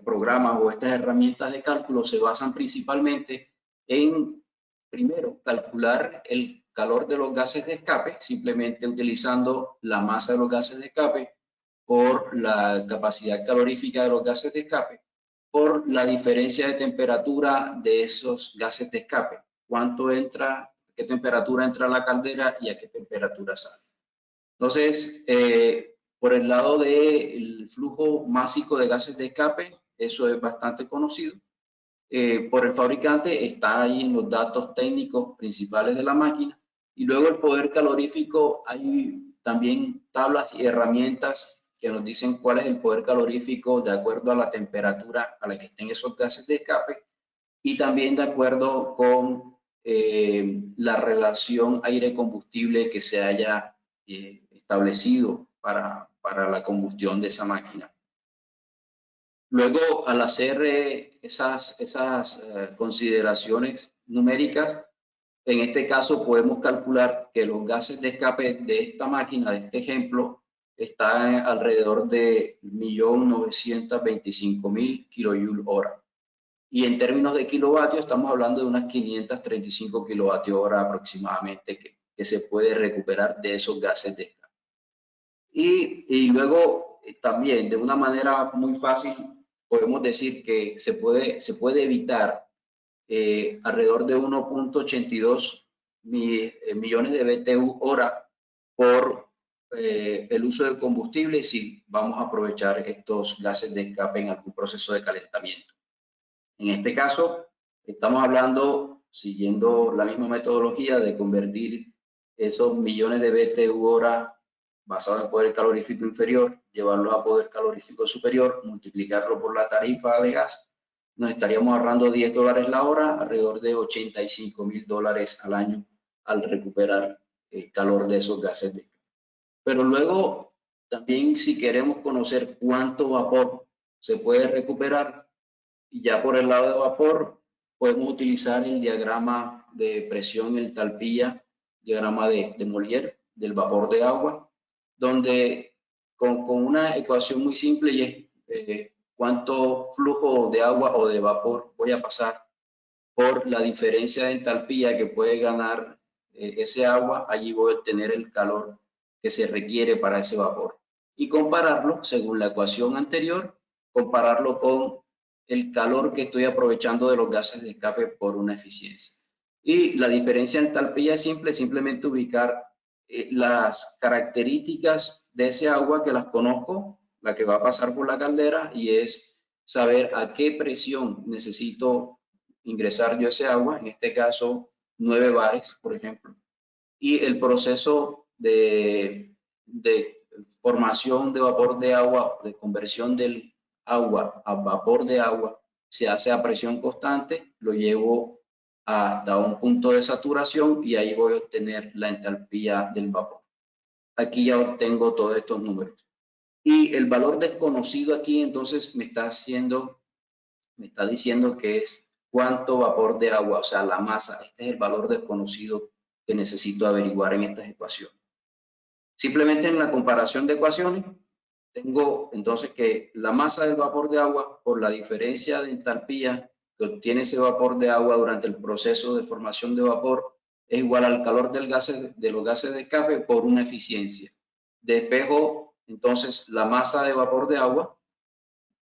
S2: programas o estas herramientas de cálculo se basan principalmente en, primero, calcular el calor de los gases de escape, simplemente utilizando la masa de los gases de escape por la capacidad calorífica de los gases de escape, por la diferencia de temperatura de esos gases de escape. Cuánto entra, a qué temperatura entra a la caldera y a qué temperatura sale. Entonces, por el lado del flujo másico de gases de escape, eso es bastante conocido. Por el fabricante está ahí en los datos técnicos principales de la máquina. Y luego el poder calorífico, hay también tablas y herramientas que nos dicen cuál es el poder calorífico de acuerdo a la temperatura a la que estén esos gases de escape y también de acuerdo con la relación aire-combustible que se haya establecido para la combustión de esa máquina. Luego, al hacer esas consideraciones numéricas, en este caso podemos calcular que los gases de escape de esta máquina, de este ejemplo, están alrededor de 1.925.000 kilojoule hora. Y en términos de kilovatios, estamos hablando de unas 535 kilovatios hora aproximadamente que se puede recuperar de esos gases de escape. Y luego también, de una manera muy fácil, podemos decir que se puede evitar alrededor de 1.82 millones de BTU hora por el uso del combustible si vamos a aprovechar estos gases de escape en algún proceso de calentamiento. En este caso, estamos hablando, siguiendo la misma metodología, de convertir esos millones de BTU hora basados en poder calorífico inferior, llevarlos a poder calorífico superior, multiplicarlo por la tarifa de gas. Nos estaríamos ahorrando $10 la hora, alrededor de $85.000 al año al recuperar calor de esos gases de escape. Pero luego, también si queremos conocer cuánto vapor se puede recuperar, y ya por el lado de vapor, podemos utilizar el diagrama de presión entalpía, diagrama de Molière, del vapor de agua, donde con una ecuación muy simple y es cuánto flujo de agua o de vapor voy a pasar por la diferencia de entalpía que puede ganar ese agua, allí voy a obtener el calor que se requiere para ese vapor. Y compararlo, según la ecuación anterior, compararlo con el calor que estoy aprovechando de los gases de escape por una eficiencia. Y la diferencia de entalpía es simple, simplemente ubicar las características de ese agua que las conozco, la que va a pasar por la caldera, y es saber a qué presión necesito ingresar yo ese agua, en este caso 9 bares, por ejemplo. Y el proceso de formación de vapor de agua, de conversión del agua a vapor de agua, se hace a presión constante, lo llevo hasta un punto de saturación y ahí voy a obtener la entalpía del vapor. Aquí ya obtengo todos estos números. Y el valor desconocido aquí entonces me está diciendo que es cuánto vapor de agua, o sea, la masa. Este es el valor desconocido que necesito averiguar en estas ecuaciones. Simplemente en la comparación de ecuaciones, tengo entonces que la masa del vapor de agua por la diferencia de entalpía que obtiene ese vapor de agua durante el proceso de formación de vapor es igual al calor de los gases de escape por una eficiencia. Despejo entonces la masa de vapor de agua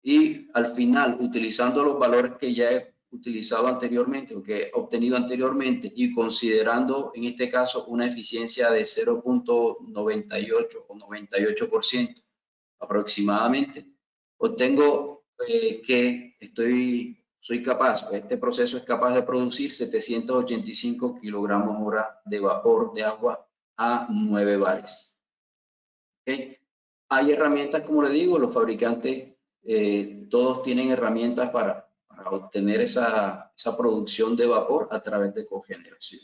S2: y al final, utilizando los valores que ya he utilizado anteriormente o que he obtenido anteriormente y considerando en este caso una eficiencia de 0.98 o 98% aproximadamente, obtengo que soy capaz, este proceso es capaz de producir 785 kilogramos hora de vapor de agua a 9 bares. ¿Okay? Hay herramientas, como le digo, los fabricantes todos tienen herramientas para obtener esa producción de vapor a través de cogeneración.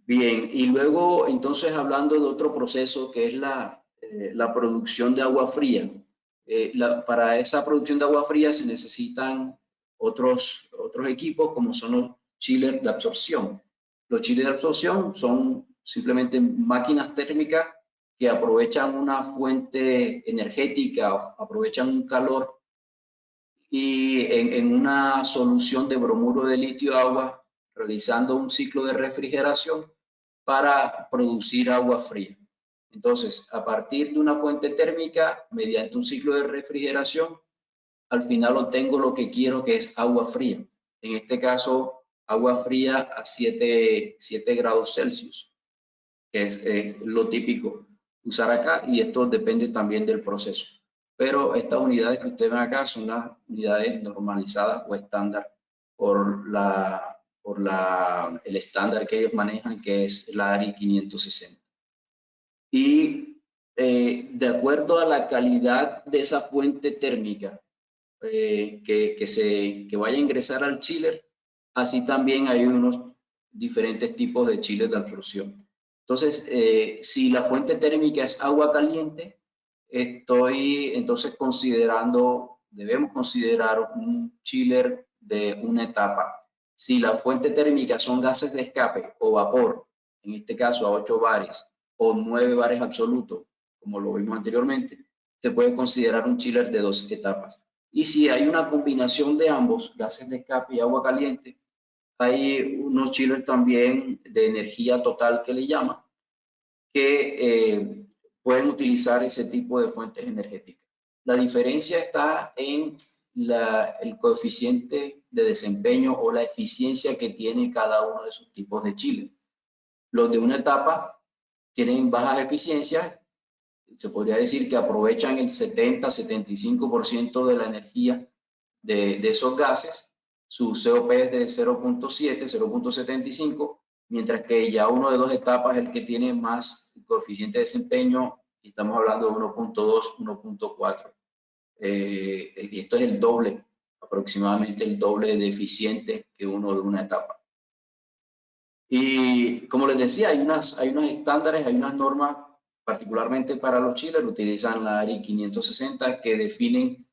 S2: Bien, y luego entonces hablando de otro proceso que es la producción de agua fría. Para esa producción de agua fría se necesitan otros equipos como son los chillers de absorción. Los chillers de absorción son simplemente máquinas térmicas que aprovechan una fuente energética, aprovechan un calor y en una solución de bromuro de litio agua, realizando un ciclo de refrigeración para producir agua fría. Entonces, a partir de una fuente térmica, mediante un ciclo de refrigeración, al final obtengo lo que quiero, que es agua fría. En este caso, agua fría a 7 grados Celsius, que es lo típico usar acá, y esto depende también del proceso. Pero estas unidades que ustedes ven acá son las unidades normalizadas o estándar por el estándar que ellos manejan, que es la ARI 560. Y de acuerdo a la calidad de esa fuente térmica que vaya a ingresar al chiller, así también hay unos diferentes tipos de chillers de absorción. Entonces, si la fuente térmica es agua caliente, estoy entonces debemos considerar un chiller de una etapa. Si la fuente térmica son gases de escape o vapor, en este caso a 8 bares o 9 bares absolutos, como lo vimos anteriormente, se puede considerar un chiller de 2 etapas. Y si hay una combinación de ambos, gases de escape y agua caliente, hay unos chillers también de energía total que le llaman, que pueden utilizar ese tipo de fuentes energéticas. La diferencia está en el coeficiente de desempeño o la eficiencia que tiene cada uno de esos tipos de chillers. Los de una etapa tienen bajas eficiencias, se podría decir que aprovechan el 70-75% de la energía de esos gases, su COP es de 0.7, 0.75, mientras que ya uno de 2 etapas es el que tiene más coeficiente de desempeño, y estamos hablando de 1.2, 1.4. Y esto es el doble, aproximadamente el doble de eficiente que uno de una etapa. Y como les decía, hay unos estándares, hay unas normas, particularmente para los chillers, utilizan la ARI 560 que definen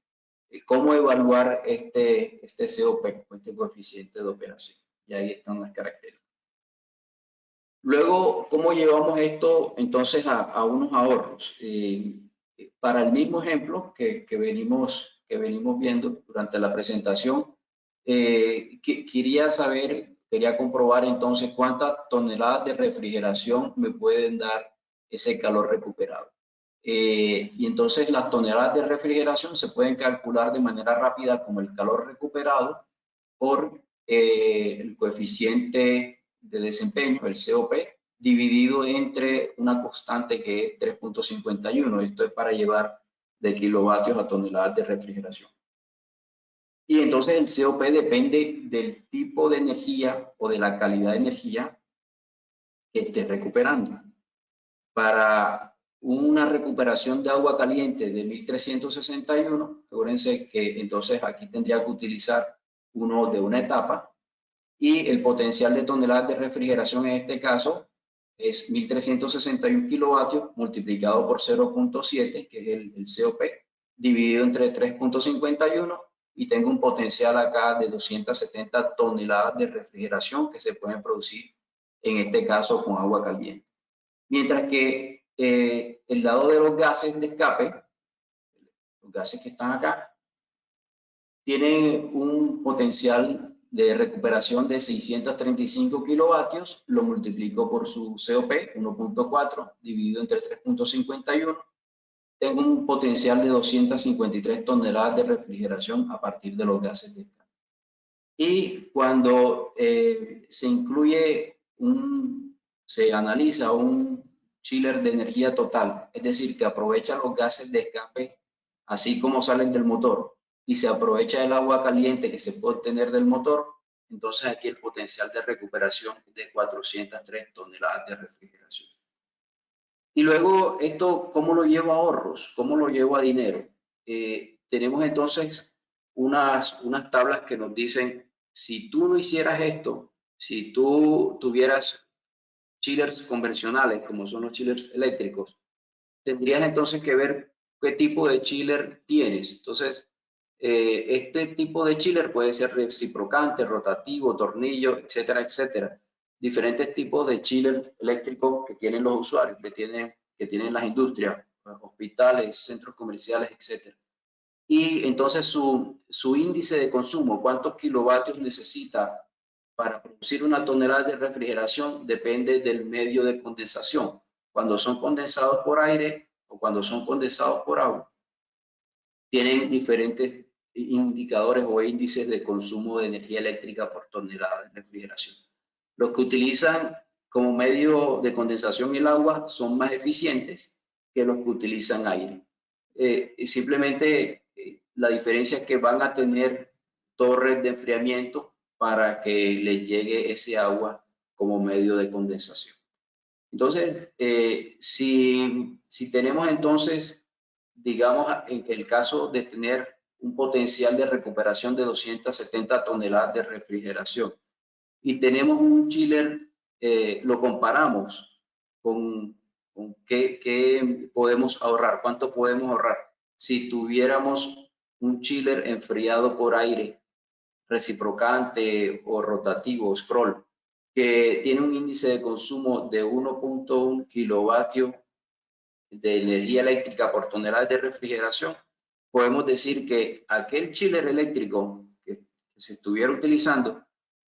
S2: cómo evaluar este COP, este coeficiente de operación. Y ahí están las características. Luego, ¿cómo llevamos esto entonces a unos ahorros? Para el mismo ejemplo que venimos viendo durante la presentación, quería comprobar entonces cuántas toneladas de refrigeración me pueden dar ese calor recuperado. Y entonces las toneladas de refrigeración se pueden calcular de manera rápida como el calor recuperado por el coeficiente de desempeño, el COP, dividido entre una constante que es 3.51. Esto es para llevar de kilovatios a toneladas de refrigeración. Y entonces el COP depende del tipo de energía o de la calidad de energía que esté recuperando. Para una recuperación de agua caliente de 1361, acuérdense que entonces aquí tendría que utilizar uno de una etapa, y el potencial de toneladas de refrigeración en este caso es 1361 kilovatios multiplicado por 0.7, que es el COP, dividido entre 3.51, y tengo un potencial acá de 270 toneladas de refrigeración que se pueden producir en este caso con agua caliente. Mientras que el lado de los gases de escape, los gases que están acá, tienen un potencial de recuperación de 635 kilovatios, lo multiplico por su COP, 1.4, dividido entre 3.51, tengo un potencial de 253 toneladas de refrigeración a partir de los gases de escape. Y cuando se analiza un chiller de energía total, es decir, que aprovecha los gases de escape así como salen del motor y se aprovecha el agua caliente que se puede obtener del motor, entonces aquí el potencial de recuperación es de 403 toneladas de refrigeración. Y luego esto, ¿cómo lo llevo a ahorros? ¿Cómo lo llevo a dinero? Tenemos entonces unas tablas que nos dicen, si tú no hicieras esto, si tú tuvieras chillers convencionales, como son los chillers eléctricos, tendrías entonces que ver qué tipo de chiller tienes. Entonces, este tipo de chiller puede ser reciprocante, rotativo, tornillo, etcétera, etcétera. Diferentes tipos de chillers eléctricos que tienen los usuarios, que tienen las industrias, hospitales, centros comerciales, etcétera. Y entonces su índice de consumo, cuántos kilovatios necesita para producir una tonelada de refrigeración, depende del medio de condensación. Cuando son condensados por aire o cuando son condensados por agua, tienen diferentes indicadores o índices de consumo de energía eléctrica por tonelada de refrigeración. Los que utilizan como medio de condensación el agua son más eficientes que los que utilizan aire. Simplemente la diferencia es que van a tener torres de enfriamiento para que les llegue ese agua como medio de condensación. Entonces, si Si tenemos entonces, digamos, en el caso de tener un potencial de recuperación de 270 toneladas de refrigeración y tenemos un chiller, lo comparamos con qué podemos ahorrar, cuánto podemos ahorrar si tuviéramos un chiller enfriado por aire reciprocante o rotativo o scroll, que tiene un índice de consumo de 1.1 kilovatios de energía eléctrica por tonelada de refrigeración. Podemos decir que aquel chiller eléctrico que se estuviera utilizando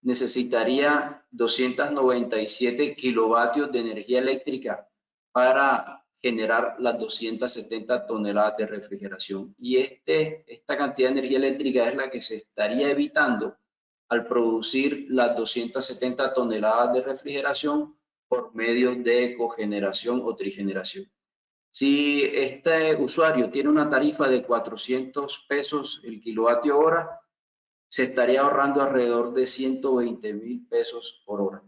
S2: necesitaría 297 kilovatios de energía eléctrica para generar las 270 toneladas de refrigeración. Y esta cantidad de energía eléctrica es la que se estaría evitando al producir las 270 toneladas de refrigeración por medio de cogeneración o trigeneración. Si este usuario tiene una tarifa de 400 pesos el kilovatio hora, se estaría ahorrando alrededor de 120.000 pesos por hora.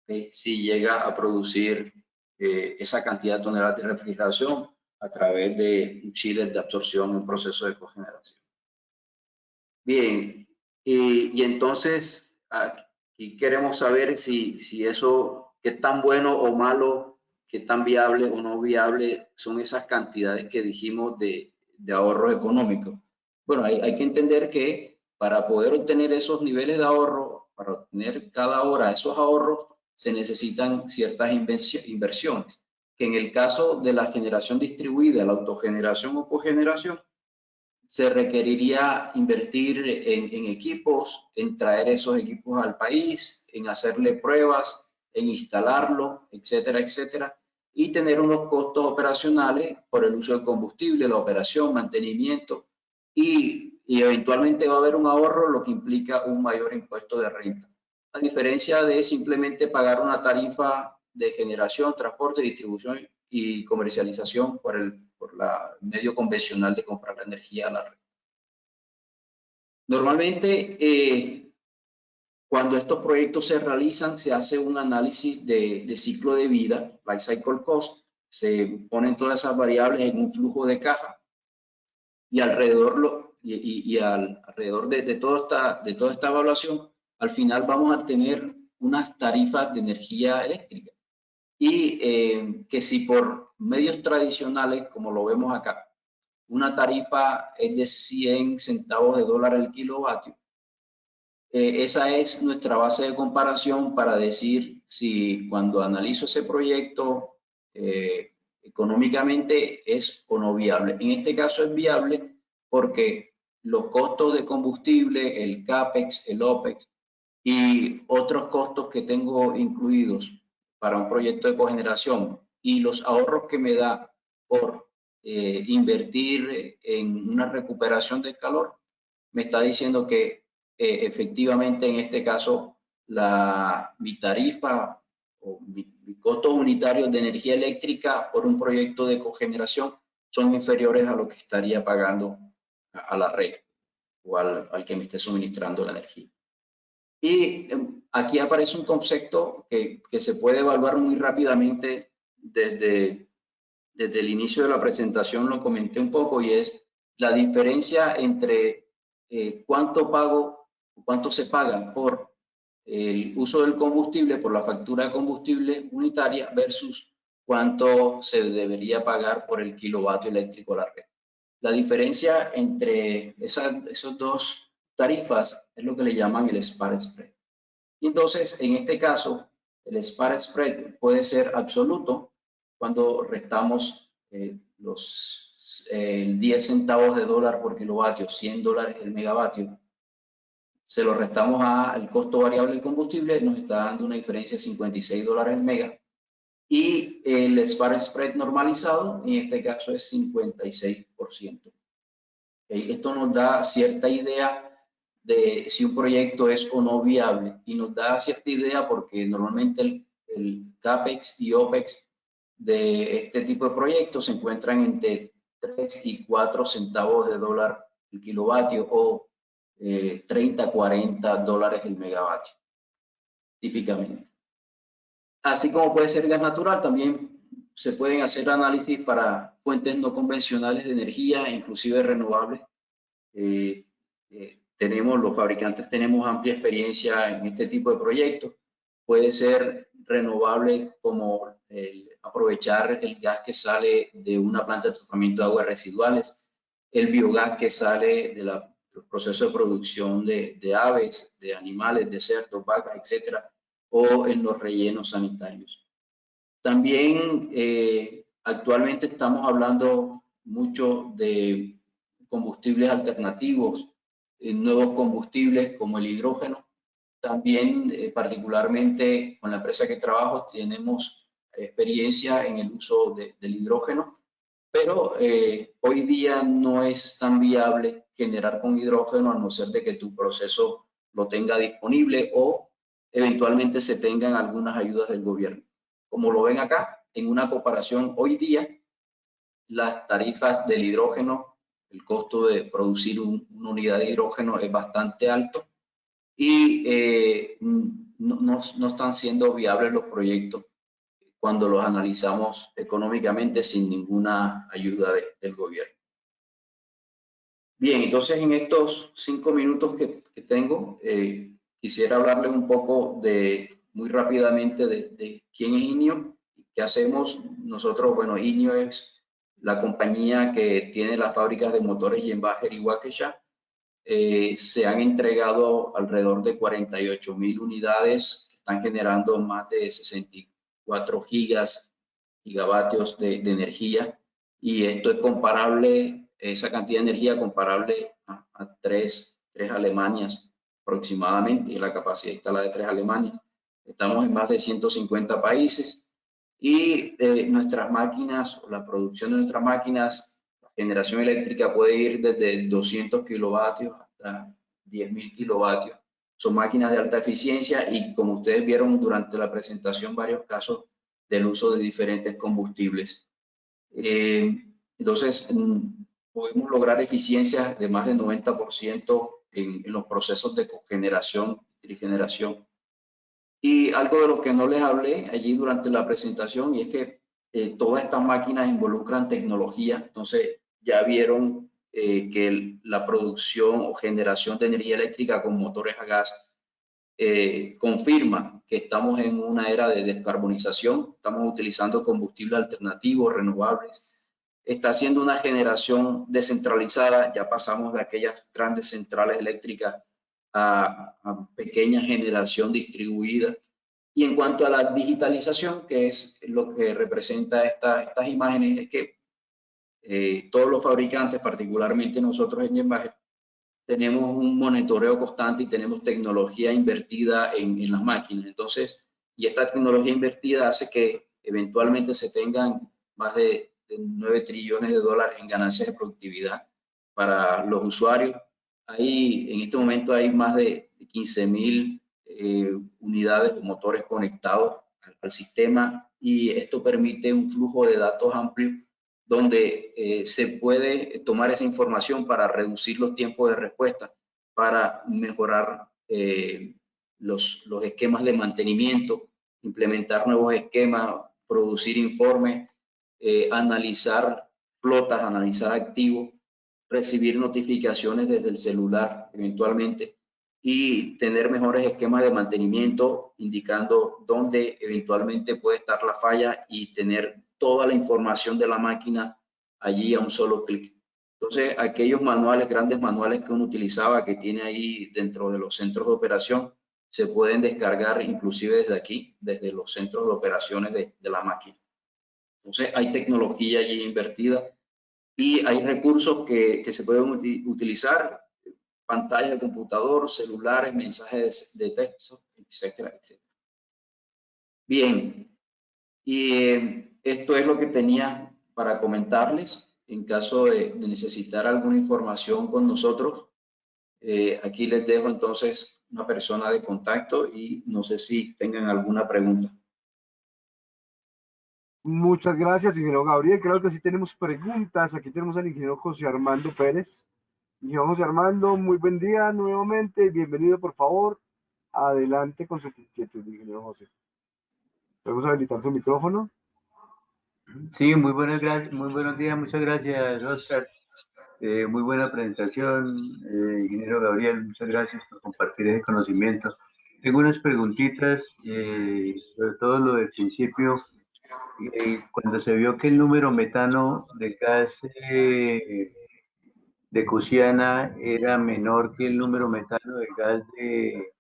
S2: ¿Okay? Si llega a producir esa cantidad de toneladas de refrigeración a través de un chiller de absorción en proceso de cogeneración. Bien, y entonces aquí queremos saber si eso, qué tan bueno o malo, qué tan viable o no viable son esas cantidades que dijimos de ahorro económico. Bueno, hay que entender que para poder obtener esos niveles de ahorro, para obtener cada hora esos ahorros, se necesitan ciertas inversiones, que en el caso de la generación distribuida, la autogeneración o cogeneración, se requeriría invertir en equipos, en traer esos equipos al país, en hacerle pruebas, en instalarlo, etcétera, etcétera, y tener unos costos operacionales por el uso de combustible, la operación, mantenimiento, y eventualmente va a haber un ahorro, lo que implica un mayor impuesto de renta. A diferencia de simplemente pagar una tarifa de generación, transporte, distribución y comercialización por el medio convencional de comprar la energía a la red. Normalmente, cuando estos proyectos se realizan, se hace un análisis de ciclo de vida, life cycle cost, se ponen todas esas variables en un flujo de caja y alrededor, alrededor de toda esta evaluación, al final vamos a tener unas tarifas de energía eléctrica. Y que si por medios tradicionales, como lo vemos acá, una tarifa es de 100 centavos de dólar el kilovatio, esa es nuestra base de comparación para decir si cuando analizo ese proyecto económicamente es o no viable. En este caso es viable porque los costos de combustible, el CAPEX, el OPEX y otros costos que tengo incluidos para un proyecto de cogeneración y los ahorros que me da por invertir en una recuperación del calor, me está diciendo que efectivamente en este caso mi tarifa o mi costos unitarios de energía eléctrica por un proyecto de cogeneración son inferiores a lo que estaría pagando a la red o al que me esté suministrando la energía. Y aquí aparece un concepto que se puede evaluar muy rápidamente desde el inicio de la presentación, lo comenté un poco, y es la diferencia entre cuánto se paga por el uso del combustible, por la factura de combustible unitaria versus cuánto se debería pagar por el kilovatio eléctrico a la red. La diferencia entre esos dos tarifas es lo que le llaman el spark spread. Y entonces, en este caso, el spark spread puede ser absoluto cuando restamos los 10 centavos de dólar por kilovatio, 100 dólares el megavatio, se lo restamos al costo variable del combustible, nos está dando una diferencia de 56 dólares el mega. Y el spark spread normalizado, en este caso, es 56%. Esto nos da cierta idea de si un proyecto es o no viable y nos da cierta idea porque normalmente el CAPEX y OPEX de este tipo de proyectos se encuentran entre 3 y 4 centavos de dólar el kilovatio o 30, 40 dólares el megavatio, típicamente. Así como puede ser gas natural, también se pueden hacer análisis para fuentes no convencionales de energía, inclusive renovables. Los fabricantes tenemos amplia experiencia en este tipo de proyectos. Puede ser renovable como aprovechar el gas que sale de una planta de tratamiento de aguas residuales, el biogás que sale del proceso de producción de aves, de animales, de cerdos, vacas, etcétera, o en los rellenos sanitarios. También actualmente estamos hablando mucho de combustibles alternativos, nuevos combustibles como el hidrógeno. También, particularmente con la empresa que trabajo, tenemos experiencia en el uso del hidrógeno, pero hoy día no es tan viable generar con hidrógeno a no ser de que tu proceso lo tenga disponible o eventualmente se tengan algunas ayudas del gobierno. Como lo ven acá, en una comparación hoy día, las tarifas del hidrógeno, el costo de producir una unidad de hidrógeno es bastante alto y no están siendo viables los proyectos cuando los analizamos económicamente sin ninguna ayuda del gobierno. Bien, entonces en estos 5 minutos que tengo, quisiera hablarles un poco muy rápidamente de quién es INNIO, qué hacemos. Nosotros, bueno, INNIO es la compañía que tiene las fábricas de motores Jenbacher y Waukesha. Se han entregado alrededor de 48.000 unidades que están generando más de 64 gigavatios de energía, y esto es comparable, esa cantidad de energía comparable a tres Alemanias aproximadamente, la capacidad instalada de 3 Alemanias. Estamos en más de 150 países y nuestras máquinas, la producción de nuestras máquinas, la generación eléctrica puede ir desde 200 kilovatios hasta 10.000 kilovatios. Son máquinas de alta eficiencia y, como ustedes vieron durante la presentación, varios casos del uso de diferentes combustibles. Entonces, podemos lograr eficiencias de más del 90% en los procesos de cogeneración y trigeneración. Y algo de lo que no les hablé allí durante la presentación, y es que todas estas máquinas involucran tecnología. Entonces, ya vieron que la producción o generación de energía eléctrica con motores a gas confirma que estamos en una era de descarbonización, estamos utilizando combustibles alternativos, renovables, está haciendo una generación descentralizada, ya pasamos de aquellas grandes centrales eléctricas a pequeña generación distribuida. Y en cuanto a la digitalización, que es lo que representa estas imágenes, es que todos los fabricantes, particularmente nosotros en Jenbacher, tenemos un monitoreo constante y tenemos tecnología invertida en las máquinas. Entonces, y esta tecnología invertida hace que eventualmente se tengan más de 9 trillones de dólares en ganancias de productividad para los usuarios. En este momento hay más de 15.000 unidades o motores conectados al sistema, y esto permite un flujo de datos amplio donde se puede tomar esa información para reducir los tiempos de respuesta, para mejorar los esquemas de mantenimiento, implementar nuevos esquemas, producir informes, analizar flotas, analizar activos, recibir notificaciones desde el celular eventualmente, y tener mejores esquemas de mantenimiento indicando dónde eventualmente puede estar la falla y tener toda la información de la máquina allí a un solo clic. Entonces, aquellos manuales, grandes manuales que uno utilizaba, que tiene ahí dentro de los centros de operación, se pueden descargar inclusive desde aquí, desde los centros de operaciones de la máquina. Entonces, hay tecnología allí invertida y hay recursos que se pueden utilizar, pantallas de computador, celulares, mensajes de texto, etcétera, etcétera. Bien, y esto es lo que tenía para comentarles. En caso de necesitar alguna información con nosotros, aquí les dejo entonces una persona de contacto y no sé si tengan alguna pregunta.
S1: Muchas gracias, ingeniero Gabriel. Creo que sí tenemos preguntas. Aquí tenemos al ingeniero José Armando Pérez. Ingeniero José Armando, muy buen día nuevamente. Bienvenido, por favor. Adelante con su inquietud, ingeniero José. ¿Podemos habilitar su micrófono?
S3: Sí, muy buenos días, muchas gracias, Oscar. Muy buena presentación, ingeniero Gabriel, muchas gracias por compartir ese conocimiento. Tengo unas preguntitas, sobre todo lo del principio, cuando se vio que el número metano de gas de Cusiana era menor que el número metano de gas de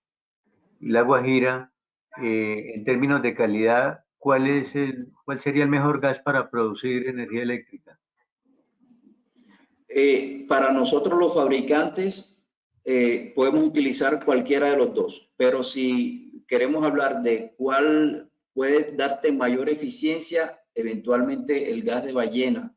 S3: La Guajira, en términos de calidad, ¿cuál sería el mejor gas para producir energía eléctrica?
S2: Para nosotros los fabricantes podemos utilizar cualquiera de los dos, pero si queremos hablar de cuál puede darte mayor eficiencia, eventualmente el gas de ballena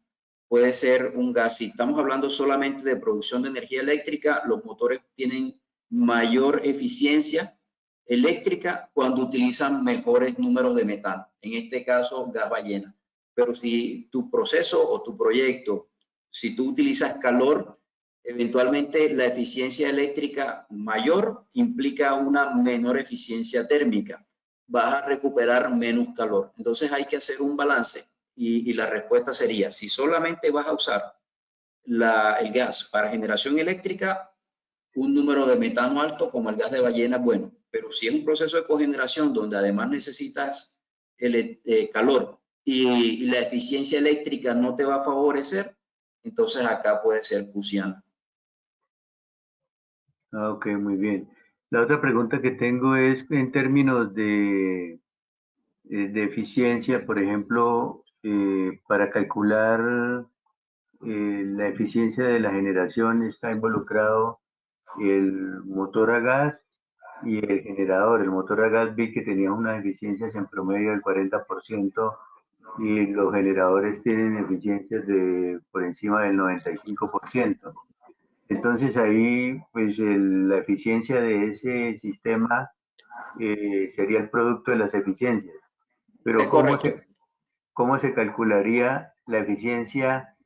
S2: puede ser un gas. Si estamos hablando solamente de producción de energía eléctrica, los motores tienen mayor eficiencia eléctrica cuando utilizan mejores números de metano, en este caso gas ballena. Pero si tu proceso o tu proyecto, si tú utilizas calor, eventualmente la eficiencia eléctrica mayor implica una menor eficiencia térmica. Vas a recuperar menos calor. Entonces hay que hacer un balance y la respuesta sería, si solamente vas a usar el gas para generación eléctrica, un número de metano alto como el gas de ballena es bueno, pero si es un proceso de cogeneración donde además necesitas el calor y la eficiencia eléctrica no te va a favorecer, entonces acá puede ser Cusiana.
S3: Ah, ok, muy bien. La otra pregunta que tengo es en términos de eficiencia, por ejemplo, para calcular la eficiencia de la generación está involucrado el motor a gas y el generador. El motor a gas vi que tenía unas eficiencias en promedio del 40% y los generadores tienen eficiencias de por encima del 95%. Entonces ahí, pues la eficiencia de ese sistema sería el producto de las eficiencias. Pero
S2: Es correcto.
S3: ¿cómo se calcularía la eficiencia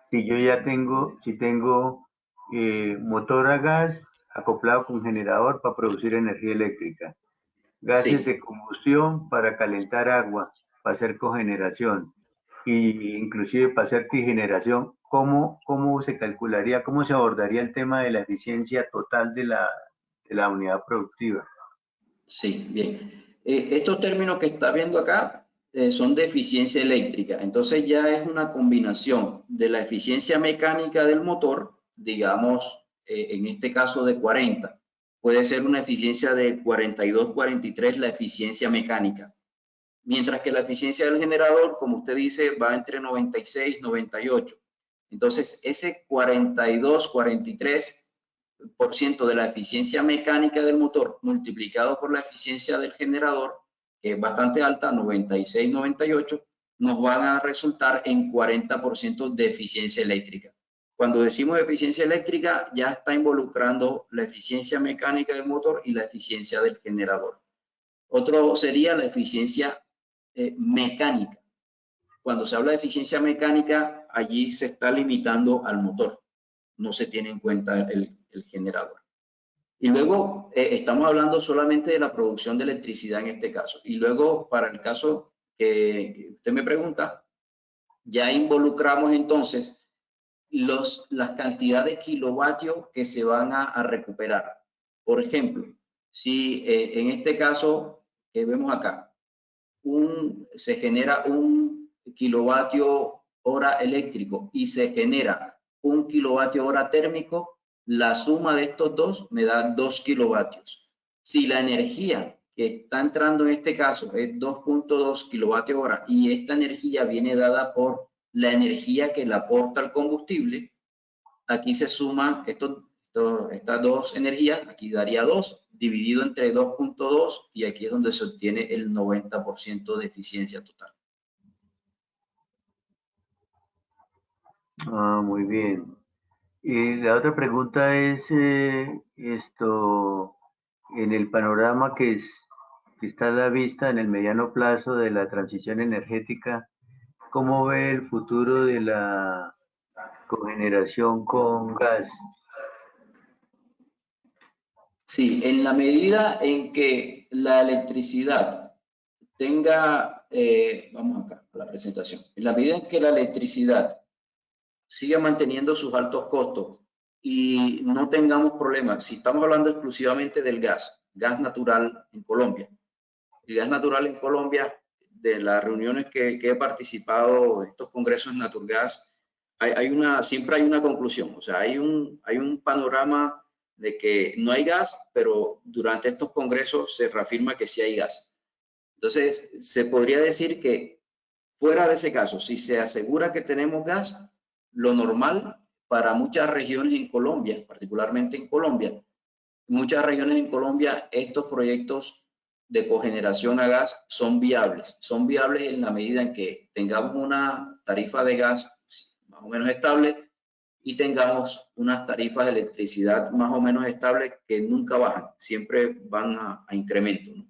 S3: si yo ya si tengo motor a gas acoplado con generador para producir energía eléctrica, gases
S2: Sí,
S3: de combustión para calentar agua, para hacer cogeneración e inclusive para hacer trigeneración? ¿Cómo se calcularía, cómo se abordaría el tema de la eficiencia total de la unidad productiva?
S2: sí, bien. Estos términos que está viendo acá son de eficiencia eléctrica. Entonces ya es una combinación de la eficiencia mecánica del motor, digamos, en este caso de 40. Puede ser una eficiencia de 42, 43 la eficiencia mecánica. Mientras que la eficiencia del generador, como usted dice, va entre 96 y 98. Entonces, ese 42, 43% de la eficiencia mecánica del motor multiplicado por la eficiencia del generador, que es bastante alta, 96, 98, nos van a resultar en 40% de eficiencia eléctrica. Cuando decimos eficiencia eléctrica, ya está involucrando la eficiencia mecánica del motor y la eficiencia del generador. Otro sería la eficiencia mecánica. Cuando se habla de eficiencia mecánica, allí se está limitando al motor, no se tiene en cuenta el generador. Y luego estamos hablando solamente de la producción de electricidad en este caso. Y luego, para el caso que usted me pregunta, ya involucramos entonces las cantidades de kilovatios que se van a recuperar. Por ejemplo, si en este caso que vemos acá, se genera un kilovatio hora eléctrico y se genera un kilovatio hora térmico, la suma de estos dos me da 2 kilovatios. Si la energía que está entrando en este caso es 2.2 kilovatios hora y esta energía viene dada por la energía que le aporta el combustible, aquí se suman estas dos energías, aquí daría 2, dividido entre 2.2 y aquí es donde se obtiene el 90% de eficiencia total.
S3: Ah, muy bien. Y la otra pregunta es en el panorama que está a la vista en el mediano plazo de la transición energética, ¿cómo ve el futuro de la cogeneración con gas?
S2: Sí, en la medida en que la electricidad tenga, vamos acá a la presentación, en la medida en que la electricidad siga manteniendo sus altos costos y no tengamos problemas, si estamos hablando exclusivamente del gas natural en Colombia, el gas natural en Colombia, de las reuniones que he participado, estos congresos de Naturgas, siempre hay una conclusión, o sea, hay un panorama de que no hay gas, pero durante estos congresos se reafirma que sí hay gas. Entonces, se podría decir que fuera de ese caso, si se asegura que tenemos gas, lo normal para muchas regiones en Colombia, particularmente en Colombia, muchas regiones en Colombia, estos proyectos de cogeneración a gas son viables en la medida en que tengamos una tarifa de gas más o menos estable y tengamos unas tarifas de electricidad más o menos estables que nunca bajan, siempre van a incremento, ¿no?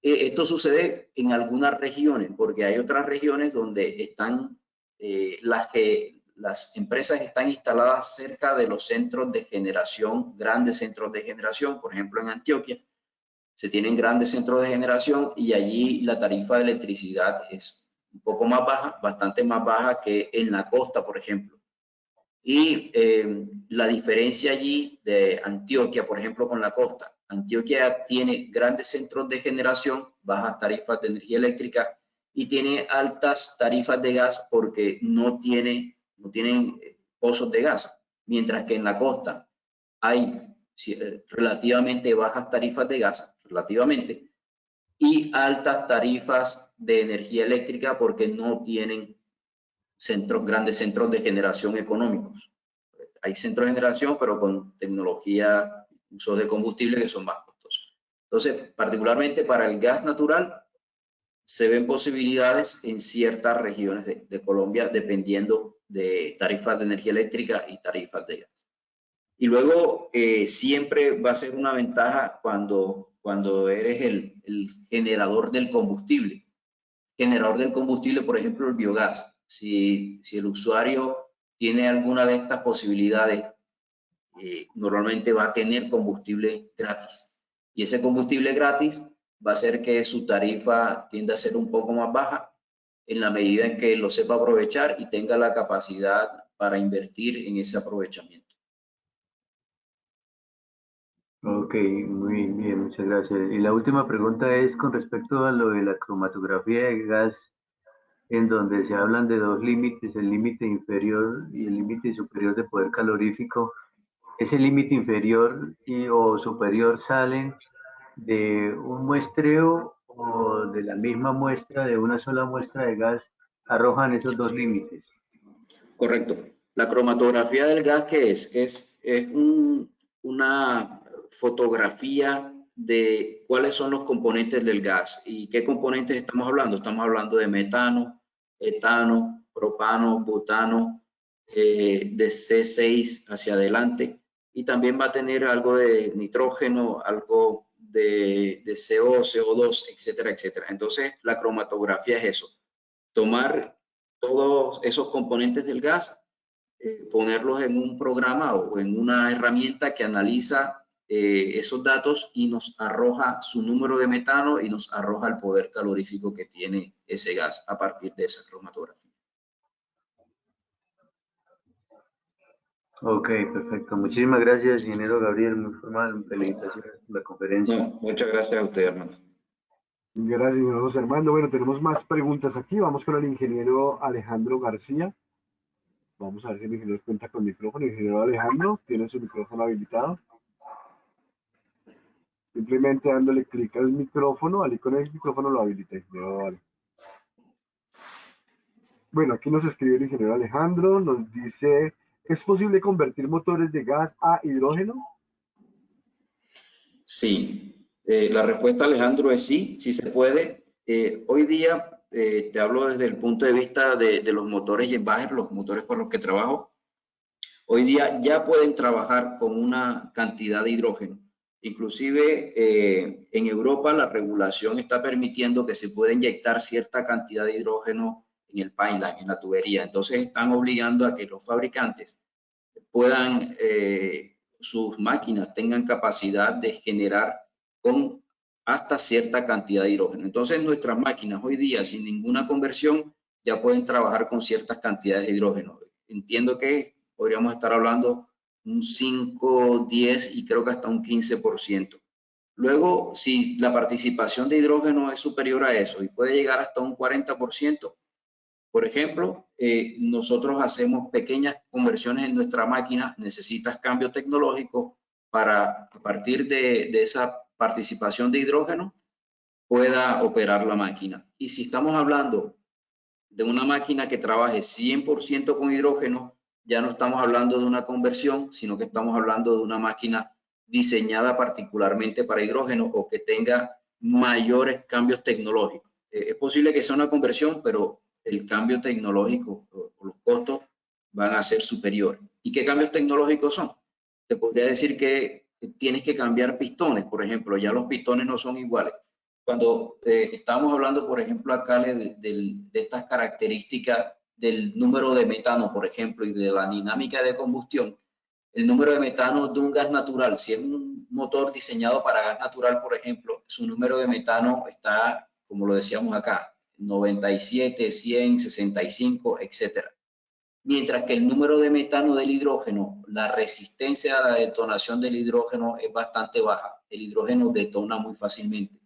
S2: Esto sucede en algunas regiones, porque hay otras regiones donde están las empresas están instaladas cerca de los centros de generación, grandes centros de generación. Por ejemplo, en Antioquia se tienen grandes centros de generación y allí la tarifa de electricidad es un poco más baja, bastante más baja que en la costa, por ejemplo. Y la diferencia allí de Antioquia, por ejemplo, con la costa. Antioquia tiene grandes centros de generación, bajas tarifas de energía eléctrica y tiene altas tarifas de gas porque no tienen pozos de gas, mientras que en la costa hay relativamente bajas tarifas de gas, relativamente, y altas tarifas de energía eléctrica porque no tienen grandes centros de generación económicos. Hay centros de generación, pero con tecnología, usos de combustible que son más costosos. Entonces, particularmente para el gas natural, se ven posibilidades en ciertas regiones de Colombia, dependiendo de tarifas de energía eléctrica y tarifas de gas. Y luego, siempre va a ser una ventaja cuando eres el generador del combustible. Generador del combustible, por ejemplo, el biogás. Si el usuario tiene alguna de estas posibilidades, normalmente va a tener combustible gratis. Y ese combustible gratis va a hacer que su tarifa tienda a ser un poco más baja en la medida en que lo sepa aprovechar y tenga la capacidad para invertir en ese aprovechamiento.
S3: Ok, muy bien, muchas gracias. Y la última pregunta es con respecto a lo de la cromatografía de gas, en donde se hablan de dos límites, el límite inferior y el límite superior de poder calorífico. ¿Ese límite inferior o superior salen de un muestreo o de la misma muestra, de una sola muestra de gas, arrojan esos dos límites?
S2: Correcto. La cromatografía del gas, ¿qué es? Es una fotografía de cuáles son los componentes del gas. ¿Y qué componentes estamos hablando? Estamos hablando de metano, etano, propano, butano, de C6 hacia adelante. Y también va a tener algo de nitrógeno, algo de CO, CO2, etcétera, etcétera. Entonces, la cromatografía es eso. Tomar todos esos componentes del gas, ponerlos en un programa o en una herramienta que analiza esos datos y nos arroja su número de metano y nos arroja el poder calorífico que tiene ese gas a partir de esa cromatografía.
S3: Ok, perfecto. Muchísimas gracias, ingeniero Gabriel. Muy formal. Felicitaciones por la conferencia.
S2: No, muchas gracias a usted, hermano.
S1: Gracias, señor José Armando. Bueno, tenemos más preguntas aquí. Vamos con el ingeniero Alejandro García. Vamos a ver si el ingeniero cuenta con micrófono. Ingeniero Alejandro, tiene su micrófono habilitado. Simplemente dándole clic al micrófono, ahí con el micrófono lo habilita. Vale. Bueno, aquí nos escribe el ingeniero Alejandro, nos dice, ¿es posible convertir motores de gas a hidrógeno?
S2: Sí, la respuesta, Alejandro, es sí, sí se puede. Hoy día, te hablo desde el punto de vista de los motores Jenbacher, los motores con los que trabajo. Hoy día ya pueden trabajar con una cantidad de hidrógeno. Inclusive en Europa la regulación está permitiendo que se pueda inyectar cierta cantidad de hidrógeno en el pipeline, en la tubería. Entonces están obligando a que los fabricantes puedan, sus máquinas tengan capacidad de generar con hasta cierta cantidad de hidrógeno. Entonces nuestras máquinas hoy día sin ninguna conversión ya pueden trabajar con ciertas cantidades de hidrógeno. Entiendo que podríamos estar hablando un 5, 10 y creo que hasta un 15%. Luego, si la participación de hidrógeno es superior a eso y puede llegar hasta un 40%, por ejemplo, nosotros hacemos pequeñas conversiones en nuestra máquina, necesitas cambio tecnológico para, a partir de esa participación de hidrógeno, pueda operar la máquina. Y si estamos hablando de una máquina que trabaje 100% con hidrógeno, ya no estamos hablando de una conversión, sino que estamos hablando de una máquina diseñada particularmente para hidrógeno o que tenga mayores cambios tecnológicos. Es posible que sea una conversión, pero el cambio tecnológico o los costos van a ser superiores. ¿Y qué cambios tecnológicos son? Te podría decir que tienes que cambiar pistones, por ejemplo, ya los pistones no son iguales. Cuando estamos hablando, por ejemplo, acá de estas características del número de metano, por ejemplo, y de la dinámica de combustión, el número de metano de un gas natural, si es un motor diseñado para gas natural, por ejemplo, su número de metano está, como lo decíamos acá, 97, 100, 65, etcétera. Mientras que el número de metano del hidrógeno, la resistencia a la detonación del hidrógeno es bastante baja. El hidrógeno detona muy fácilmente.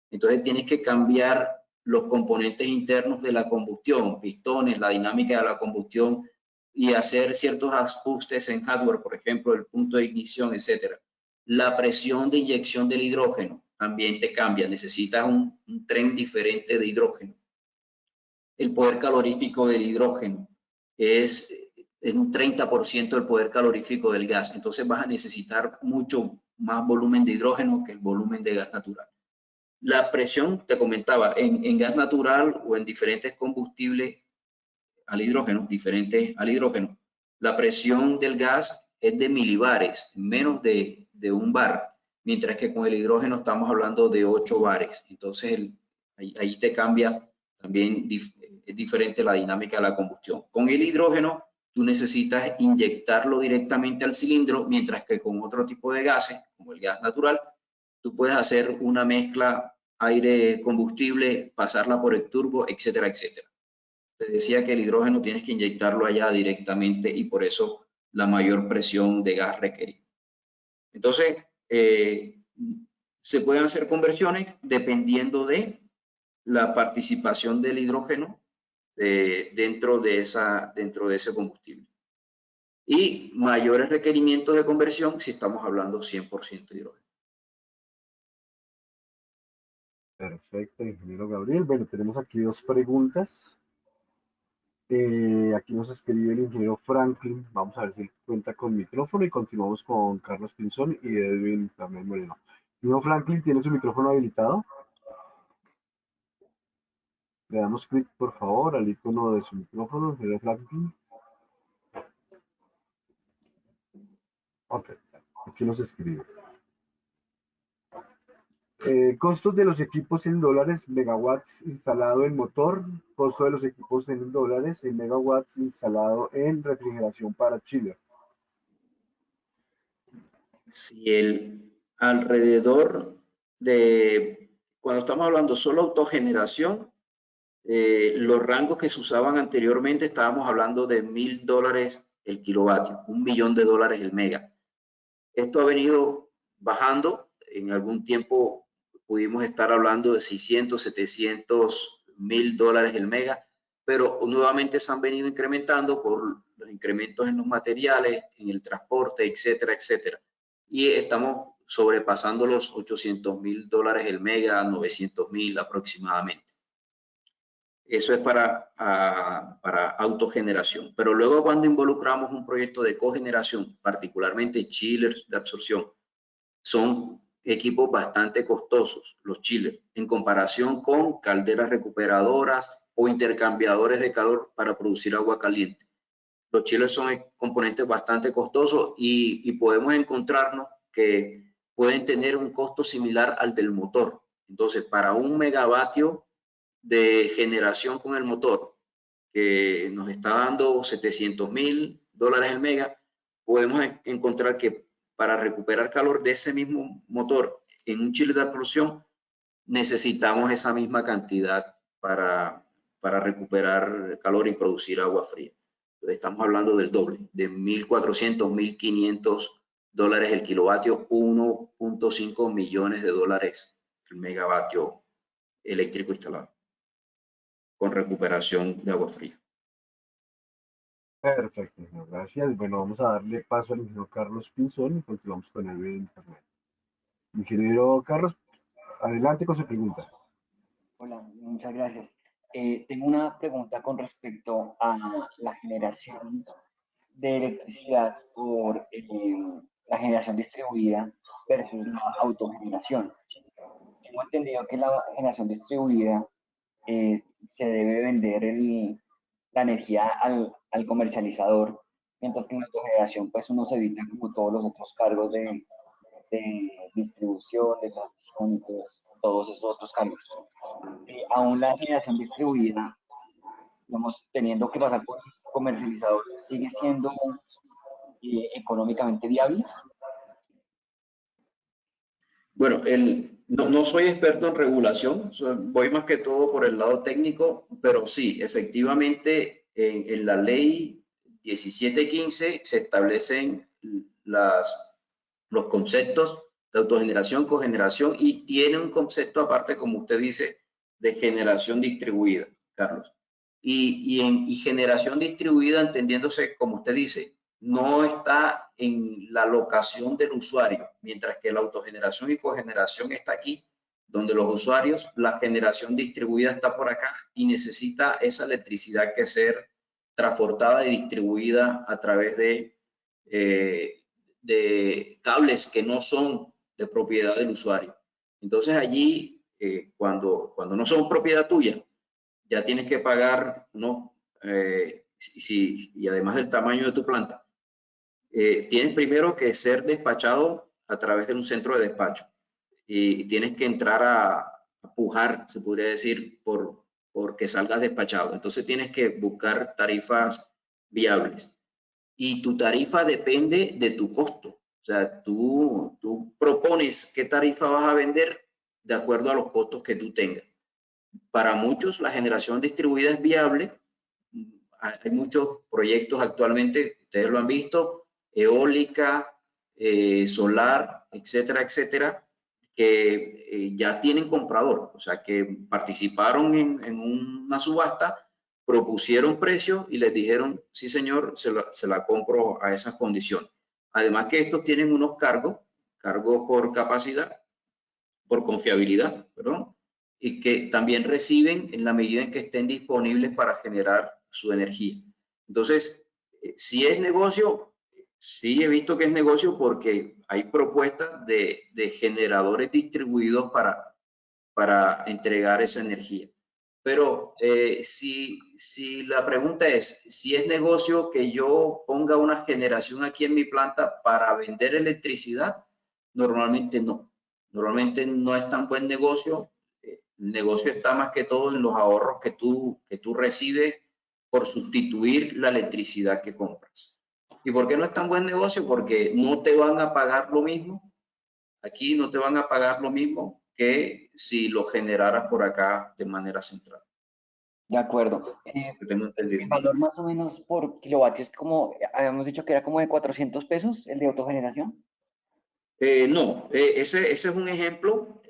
S2: Entonces tienes que cambiar los componentes internos de la combustión, pistones, la dinámica de la combustión y hacer ciertos ajustes en hardware, por ejemplo, el punto de ignición, etcétera. La presión de inyección del hidrógeno también te cambia. Necesitas un tren diferente de hidrógeno. El poder calorífico del hidrógeno es en un 30% del poder calorífico del gas. Entonces vas a necesitar mucho más volumen de hidrógeno que el volumen de gas natural. La presión, te comentaba, en gas natural o en diferentes combustibles al hidrógeno, diferentes al hidrógeno, la presión del gas es de milibares, menos de un bar, mientras que con el hidrógeno estamos hablando de 8 bares. Entonces ahí te cambia también, es diferente la dinámica de la combustión. Con el hidrógeno tú necesitas inyectarlo directamente al cilindro, mientras que con otro tipo de gases, como el gas natural, tú puedes hacer una mezcla aire-combustible, pasarla por el turbo, etcétera, etcétera. Te decía que el hidrógeno tienes que inyectarlo allá directamente y por eso la mayor presión de gas requerida. Entonces, se pueden hacer conversiones dependiendo de la participación del hidrógeno dentro de ese combustible. Y mayores requerimientos de conversión si estamos hablando 100% de hidrógeno.
S1: Perfecto, ingeniero Gabriel. Bueno, tenemos aquí dos preguntas. Aquí nos escribe el ingeniero Franklin. Vamos a ver si cuenta con micrófono y continuamos con Carlos Pinzón y Edwin también Moreno. Ingeniero Franklin, ¿tiene su micrófono habilitado? Le damos clic, por favor, al icono de su micrófono, ingeniero Franklin. Ok, aquí nos escribe. Costos de los equipos en dólares, megawatts instalado en motor, costo de los equipos en dólares, en megawatts instalado en refrigeración para chiller.
S2: Si alrededor de, cuando estamos hablando solo autogeneración, los rangos que se usaban anteriormente, estábamos hablando de $1000 el kilovatio, $1.000.000 el mega. Esto ha venido bajando, en algún tiempo pudimos estar hablando de 600, 700 mil dólares el mega, pero nuevamente se han venido incrementando por los incrementos en los materiales, en el transporte, etcétera, etcétera. Y estamos sobrepasando los 800 mil dólares el mega, 900 mil aproximadamente. Eso es para autogeneración. Pero luego cuando involucramos un proyecto de cogeneración, particularmente chillers de absorción, son equipos bastante costosos, los chillers, en comparación con calderas recuperadoras o intercambiadores de calor para producir agua caliente. Los chillers son componentes bastante costosos y podemos encontrarnos que pueden tener un costo similar al del motor. Entonces, para 1 megavatio de generación con el motor, que nos está dando 700 mil dólares el mega, podemos encontrar que para recuperar calor de ese mismo motor en un chiller de absorción necesitamos esa misma cantidad para recuperar calor y producir agua fría. Entonces, estamos hablando del doble, de 1.400, 1.500 dólares el kilovatio, 1.5 millones de dólares el megavatio eléctrico instalado, con recuperación de agua fría.
S1: Perfecto, ingeniero, gracias. Bueno, vamos a darle paso al ingeniero Carlos Pinzón y continuamos con el video de internet. Ingeniero Carlos, adelante con su pregunta.
S4: Hola, muchas gracias. Tengo una pregunta con respecto a la generación de electricidad por la generación distribuida versus la autogeneración. Tengo entendido que la generación distribuida se debe vender la energía al comercializador, mientras que en la autogeneración pues uno se evita como todos los otros cargos de distribución, de transmisión y todos esos otros cargos. Aún la generación distribuida, digamos, teniendo que pasar por comercializador, sigue siendo económicamente viable.
S2: Bueno, no soy experto en regulación, voy más que todo por el lado técnico, pero sí, efectivamente, en la ley 1715 se establecen los conceptos de autogeneración, cogeneración, y tiene un concepto aparte, como usted dice, de generación distribuida, Carlos. Y generación distribuida, entendiéndose, como usted dice, no está en la locación del usuario, mientras que la autogeneración y cogeneración está aquí, donde los usuarios, la generación distribuida está por acá y necesita esa electricidad que ser transportada y distribuida a través de cables que no son de propiedad del usuario. Entonces allí, cuando no son propiedad tuya, ya tienes que pagar, ¿no? Y además del tamaño de tu planta, tienes primero que ser despachado a través de un centro de despacho y tienes que entrar a pujar, se podría decir, por que salgas despachado. Entonces tienes que buscar tarifas viables y tu tarifa depende de tu costo. O sea, tú propones qué tarifa vas a vender de acuerdo a los costos que tú tengas. Para muchos la generación distribuida es viable. Hay muchos proyectos actualmente, ustedes lo han visto, eólica, solar, etcétera, etcétera, que ya tienen comprador, o sea, que participaron en una subasta, propusieron precios y les dijeron, sí señor, se la compro a esas condiciones. Además que estos tienen unos cargos por capacidad, por confiabilidad, perdón, y que también reciben en la medida en que estén disponibles para generar su energía. Entonces, si es negocio, sí he visto que es negocio porque hay propuestas de generadores distribuidos para entregar esa energía. Pero si la pregunta es, si es negocio que yo ponga una generación aquí en mi planta para vender electricidad, normalmente no. Normalmente no es tan buen negocio. El negocio está más que todo en los ahorros que tú recibes por sustituir la electricidad que compras. ¿Y por qué no es tan buen negocio? Porque no te van a pagar lo mismo. Aquí no te van a pagar lo mismo que si lo generaras por acá de manera central.
S4: De acuerdo.
S2: Tengo entendido.
S4: El valor más o menos por kilovatio es como, habíamos dicho que era como de 400 pesos el de autogeneración.
S2: No, ese es un ejemplo.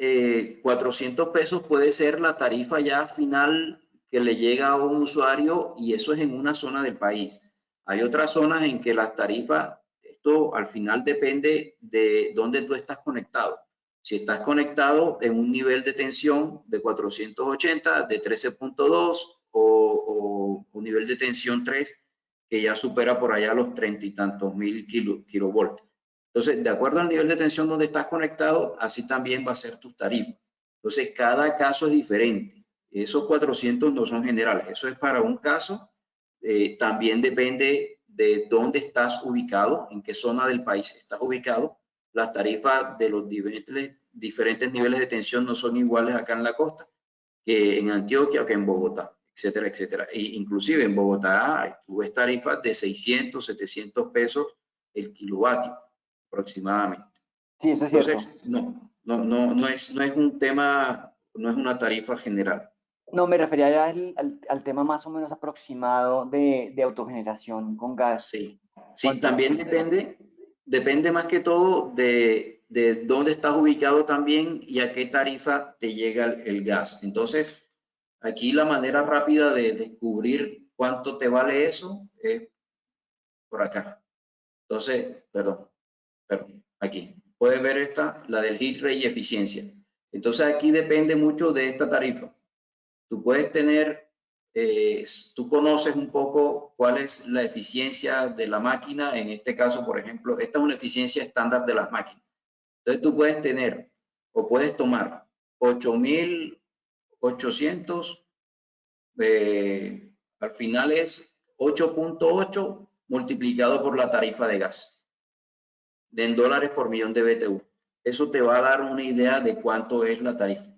S2: 400 pesos puede ser la tarifa ya final que le llega a un usuario y eso es en una zona del país. Hay otras zonas en que las tarifas, esto al final depende de dónde tú estás conectado. Si estás conectado en un nivel de tensión de 480, de 13.2 o nivel de tensión 3, que ya supera por allá los 30 y tantos mil kilovoltios. Entonces, de acuerdo al nivel de tensión donde estás conectado, así también va a ser tu tarifa. Entonces, cada caso es diferente. Esos 400 no son generales, eso es para un caso. También depende de dónde estás ubicado, en qué zona del país estás ubicado. Las tarifas de los diferentes niveles de tensión no son iguales acá en la costa que en Antioquia o que en Bogotá, etcétera, etcétera. E inclusive en Bogotá tú ves tarifas de 600, 700 pesos el kilovatio aproximadamente.
S4: Sí, eso es cierto.
S2: Entonces, no es un tema no es una tarifa general.
S4: No, me refería ya al tema más o menos aproximado de autogeneración con gas.
S2: Sí, sí, también depende más que todo de dónde estás ubicado también y a qué tarifa te llega el gas. Entonces, aquí la manera rápida de descubrir cuánto te vale eso es por acá. Entonces, perdón, aquí. Puedes ver esta, la del hit rate y eficiencia. Entonces, aquí depende mucho de esta tarifa. Tú puedes tener, tú conoces un poco cuál es la eficiencia de la máquina. En este caso, por ejemplo, esta es una eficiencia estándar de las máquinas. Entonces tú puedes tener o puedes tomar 8.800, al final es 8.8 multiplicado por la tarifa de gas, en dólares por millón de BTU. Eso te va a dar una idea de cuánto es la tarifa.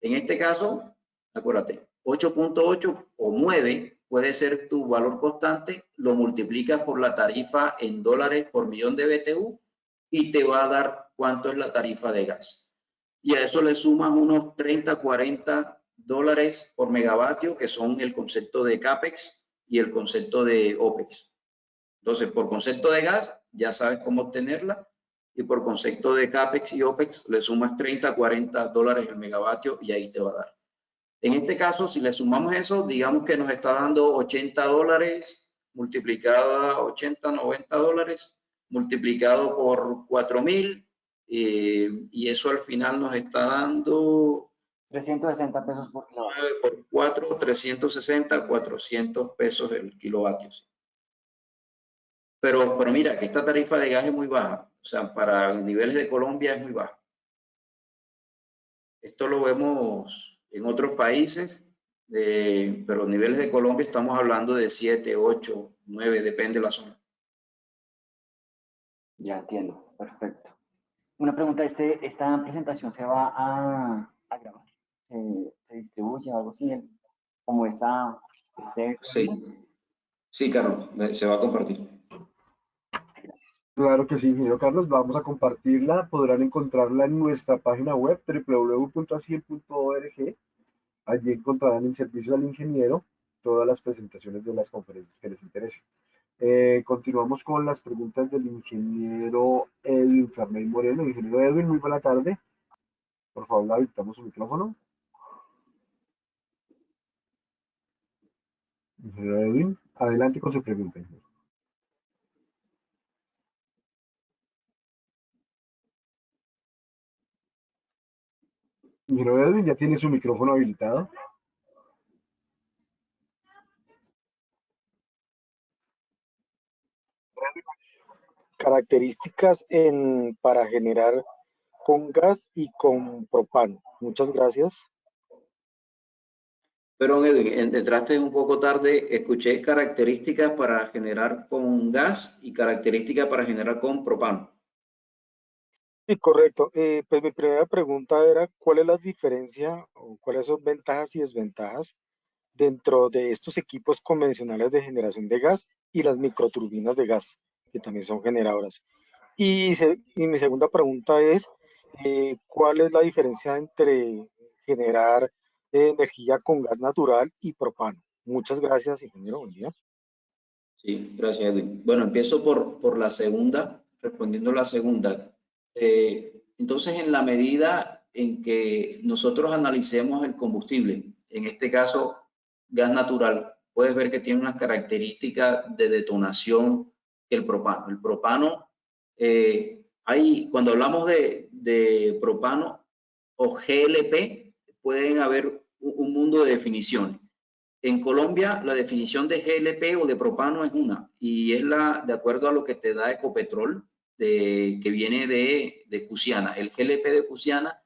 S2: En este caso, acuérdate, 8.8 o 9 puede ser tu valor constante, lo multiplicas por la tarifa en dólares por millón de BTU y te va a dar cuánto es la tarifa de gas. Y a eso le sumas unos 30, 40 dólares por megavatio, que son el concepto de CAPEX y el concepto de OPEX. Entonces, por concepto de gas, ya sabes cómo obtenerla. Y por concepto de CAPEX y OPEX, le sumas 30, 40 dólares el megavatio y ahí te va a dar. En este caso, si le sumamos eso, digamos que nos está dando 80 dólares multiplicado a 80, 90 dólares multiplicado por 4.000 y eso al final nos está dando
S4: 360 pesos por kilovatio.
S2: 9 por 4, 360, 400 pesos el kilovatio. Pero mira, que esta tarifa de gas es muy baja. O sea, para niveles de Colombia es muy baja. Esto lo vemos en otros países, pero a niveles de Colombia estamos hablando de 7, 8, 9, depende de la zona.
S4: Ya entiendo, perfecto. Una pregunta, ¿esta presentación se va a grabar? ¿Se distribuye o algo así? ¿Cómo está?
S2: Sí, Carlos, se va a compartir.
S1: Claro que sí, ingeniero Carlos, vamos a compartirla, podrán encontrarla en nuestra página web www.acien.org. Allí encontrarán en servicio al ingeniero todas las presentaciones de las conferencias que les interesen. Continuamos con las preguntas del ingeniero Edwin Farney Moreno. Ingeniero Edwin, muy buena tarde. Por favor, le habilitamos su micrófono. Ingeniero Edwin, adelante con su pregunta. Ingeniero Edwin, ya tiene su micrófono habilitado.
S5: Características para generar con gas y con propano. Muchas gracias.
S2: Pero Edwin, entraste un poco tarde, escuché características para generar con gas y características para generar con propano.
S5: Sí, correcto. Pues mi primera pregunta era, ¿cuál es la diferencia o cuáles son ventajas y desventajas dentro de estos equipos convencionales de generación de gas y las microturbinas de gas, que también son generadoras? Y mi segunda pregunta es, ¿cuál es la diferencia entre generar energía con gas natural y propano? Muchas gracias, ingeniero. Buen día.
S2: Sí, gracias, Edwin. Bueno, empiezo por la segunda, respondiendo la segunda. Entonces, en la medida en que nosotros analicemos el combustible, en este caso gas natural, puedes ver que tiene unas características de detonación que el propano. El propano, cuando hablamos de propano o GLP, pueden haber un mundo de definiciones. En Colombia, la definición de GLP o de propano es una, y es de acuerdo a lo que te da Ecopetrol, que viene de Cusiana. El GLP de Cusiana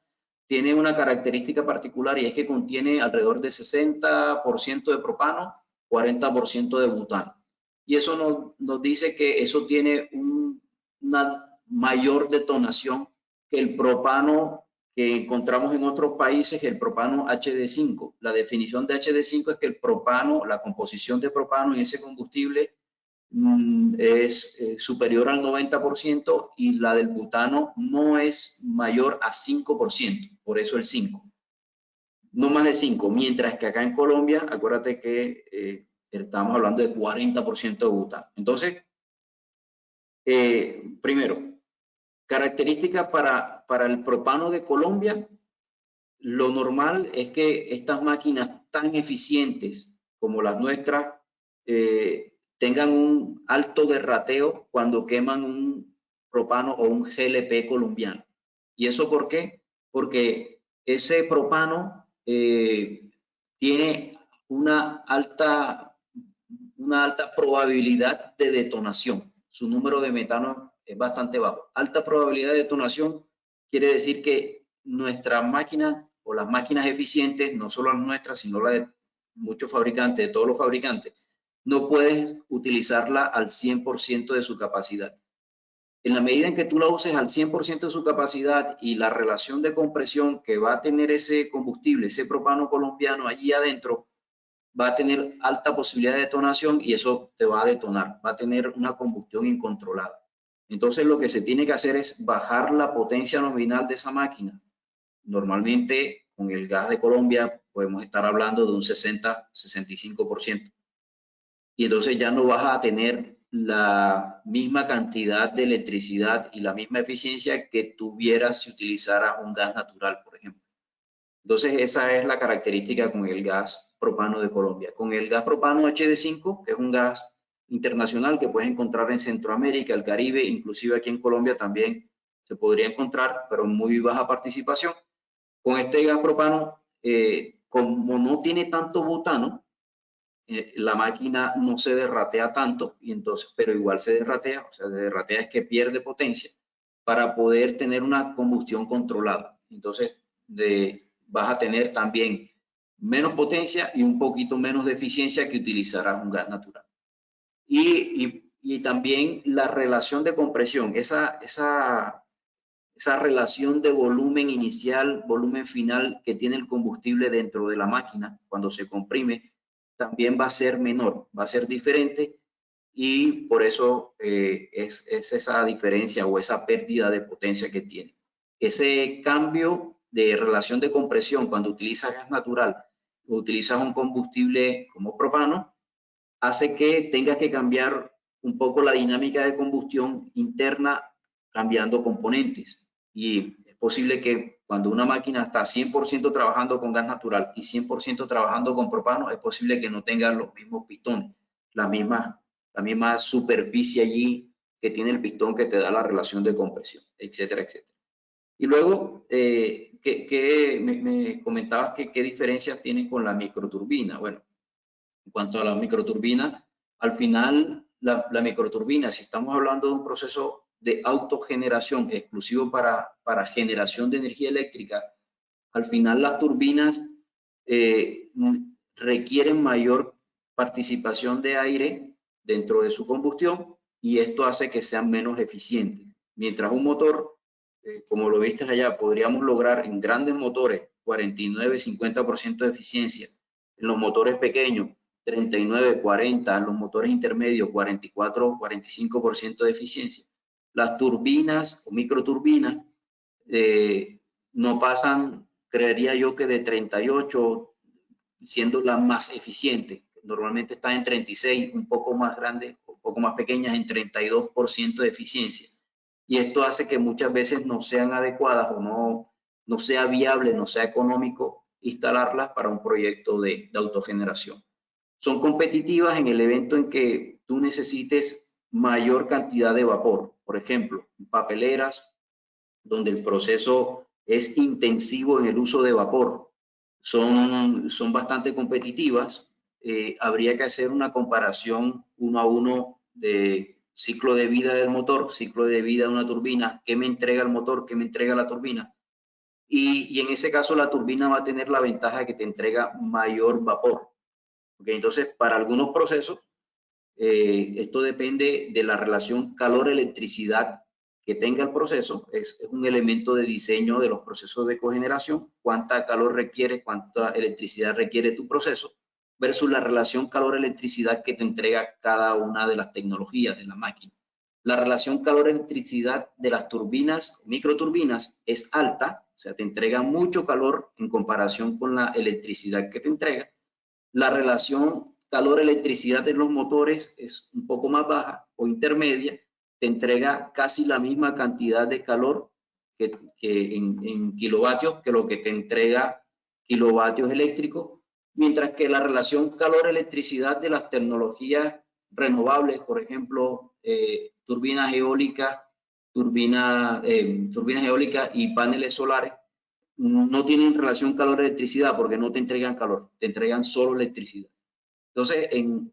S2: tiene una característica particular y es que contiene alrededor de 60% de propano, 40% de butano. Y eso nos dice que eso tiene una mayor detonación que el propano que encontramos en otros países, el propano HD5. La definición de HD5 es que el propano, la composición de propano en ese combustible es superior al 90% y la del butano no es mayor a 5%, por eso el 5. no más de 5, mientras que acá en Colombia, acuérdate que estamos hablando de 40% de butano. Entonces, primero, características para el propano de Colombia. Lo normal es que estas máquinas tan eficientes como las nuestras tengan un alto derrateo cuando queman un propano o un GLP colombiano. ¿Y eso por qué? Porque ese propano tiene una alta probabilidad de detonación. Su número de metano es bastante bajo. Alta probabilidad de detonación quiere decir que nuestras máquinas o las máquinas eficientes, no solo las nuestras, sino las de muchos fabricantes, de todos los fabricantes, no puedes utilizarla al 100% de su capacidad. En la medida en que tú la uses al 100% de su capacidad y la relación de compresión que va a tener ese combustible, ese propano colombiano allí adentro, va a tener alta posibilidad de detonación y eso te va a detonar, va a tener una combustión incontrolada. Entonces lo que se tiene que hacer es bajar la potencia nominal de esa máquina. Normalmente con el gas de Colombia podemos estar hablando de un 60-65%. Y entonces ya no vas a tener la misma cantidad de electricidad y la misma eficiencia que tuvieras si utilizaras un gas natural, por ejemplo. Entonces esa es la característica con el gas propano de Colombia. Con el gas propano HD5, que es un gas internacional que puedes encontrar en Centroamérica, el Caribe, inclusive aquí en Colombia también se podría encontrar, pero en muy baja participación. Con este gas propano, como no tiene tanto butano, la máquina no se derratea tanto, y entonces, pero igual se derratea, o sea, se derratea es que pierde potencia para poder tener una combustión controlada. Entonces, vas a tener también menos potencia y un poquito menos de eficiencia que utilizarás un gas natural. Y también la relación de compresión, esa relación de volumen inicial, volumen final que tiene el combustible dentro de la máquina cuando se comprime, también va a ser menor, va a ser diferente y por eso es esa diferencia o esa pérdida de potencia que tiene. Ese cambio de relación de compresión cuando utilizas gas natural o utilizas un combustible como propano, hace que tengas que cambiar un poco la dinámica de combustión interna cambiando componentes. Y es posible que cuando una máquina está 100% trabajando con gas natural y 100% trabajando con propano, es posible que no tenga los mismos pistones, la misma superficie allí que tiene el pistón que te da la relación de compresión, etcétera, etcétera. Y luego, me comentabas que qué diferencias tienen con la microturbina. Bueno, en cuanto a la microturbina, al final, la microturbina, si estamos hablando de un proceso de autogeneración exclusivo para generación de energía eléctrica, al final las turbinas requieren mayor participación de aire dentro de su combustión y esto hace que sean menos eficientes. Mientras un motor, como lo viste allá, podríamos lograr en grandes motores 49-50% de eficiencia, en los motores pequeños 39-40%, en los motores intermedios 44-45% de eficiencia. Las turbinas o microturbinas no pasan, creería yo que de 38, siendo las más eficientes. Normalmente están en 36, un poco más grandes, un poco más pequeñas, en 32% de eficiencia. Y esto hace que muchas veces no sean adecuadas o no sea viable, no sea económico instalarlas para un proyecto de autogeneración. Son competitivas en el evento en que tú necesites mayor cantidad de vapor. Por ejemplo, papeleras, donde el proceso es intensivo en el uso de vapor, son bastante competitivas. Habría que hacer una comparación 1 a 1 de ciclo de vida del motor, ciclo de vida de una turbina, qué me entrega el motor, qué me entrega la turbina. Y en ese caso la turbina va a tener la ventaja de que te entrega mayor vapor. ¿Okay? Entonces, para algunos procesos, esto depende de la relación calor-electricidad que tenga el proceso. Es un elemento de diseño de los procesos de cogeneración, cuánta calor requiere, cuánta electricidad requiere tu proceso, versus la relación calor-electricidad que te entrega cada una de las tecnologías de la máquina. La relación calor-electricidad de las turbinas, microturbinas, es alta, o sea, te entrega mucho calor en comparación con la electricidad que te entrega. La relación calor-electricidad de los motores es un poco más baja o intermedia, te entrega casi la misma cantidad de calor que en kilovatios que lo que te entrega kilovatios eléctricos, mientras que la relación calor-electricidad de las tecnologías renovables, por ejemplo, turbinas eólicas y paneles solares, no tienen relación calor-electricidad porque no te entregan calor, te entregan solo electricidad. Entonces, en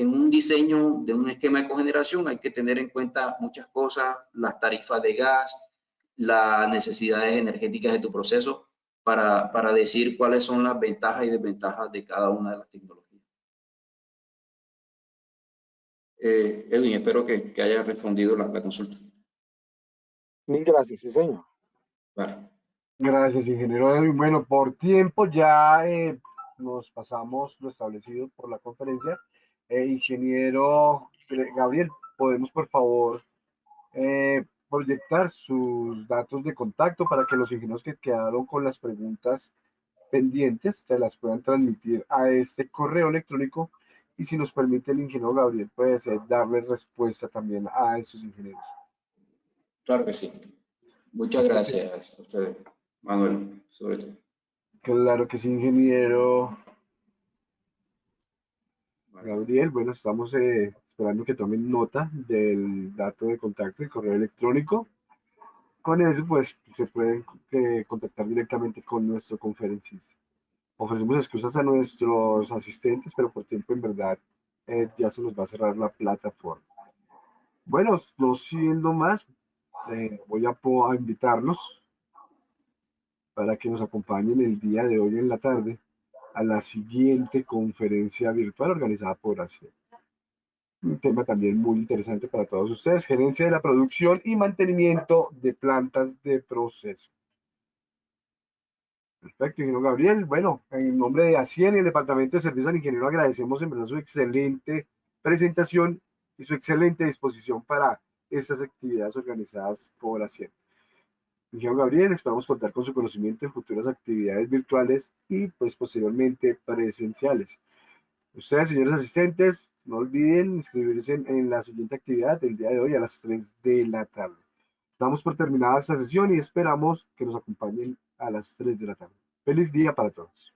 S2: un diseño de un esquema de cogeneración hay que tener en cuenta muchas cosas, las tarifas de gas, las necesidades energéticas de tu proceso, para decir cuáles son las ventajas y desventajas de cada una de las tecnologías. Edwin, espero que haya respondido la consulta.
S5: Mil gracias, sí, señor.
S2: Vale.
S1: Gracias, ingeniero Edwin. Bueno, por tiempo ya nos pasamos lo establecido por la conferencia. Ingeniero Gabriel, ¿podemos por favor proyectar sus datos de contacto para que los ingenieros que quedaron con las preguntas pendientes se las puedan transmitir a este correo electrónico? Y si nos permite el ingeniero Gabriel, puede darle respuesta también a esos ingenieros.
S2: Claro que sí. Muchas gracias a ustedes, Manuel, sobre todo.
S1: Claro que sí, ingeniero Gabriel. Bueno, estamos esperando que tomen nota del dato de contacto y correo electrónico. Con eso, pues, se pueden contactar directamente con nuestro conferencista. Ofrecemos excusas a nuestros asistentes, pero por tiempo, en verdad, ya se nos va a cerrar la plataforma. Bueno, no siendo más, voy a invitarlos para que nos acompañen el día de hoy en la tarde a la siguiente conferencia virtual organizada por ACIA. Un tema también muy interesante para todos ustedes: gerencia de la producción y mantenimiento de plantas de proceso. Perfecto, ingeniero Gabriel. Bueno, en nombre de ACIEN y el Departamento de Servicios al Ingeniero, agradecemos en verdad su excelente presentación y su excelente disposición para estas actividades organizadas por ACIEN. Ingeniero Gabriel, esperamos contar con su conocimiento en futuras actividades virtuales y pues posteriormente presenciales. Ustedes, señores asistentes, no olviden inscribirse en la siguiente actividad del día de hoy a las 3 de la tarde. Damos por terminada esta sesión y esperamos que nos acompañen a las 3 de la tarde. Feliz día para todos.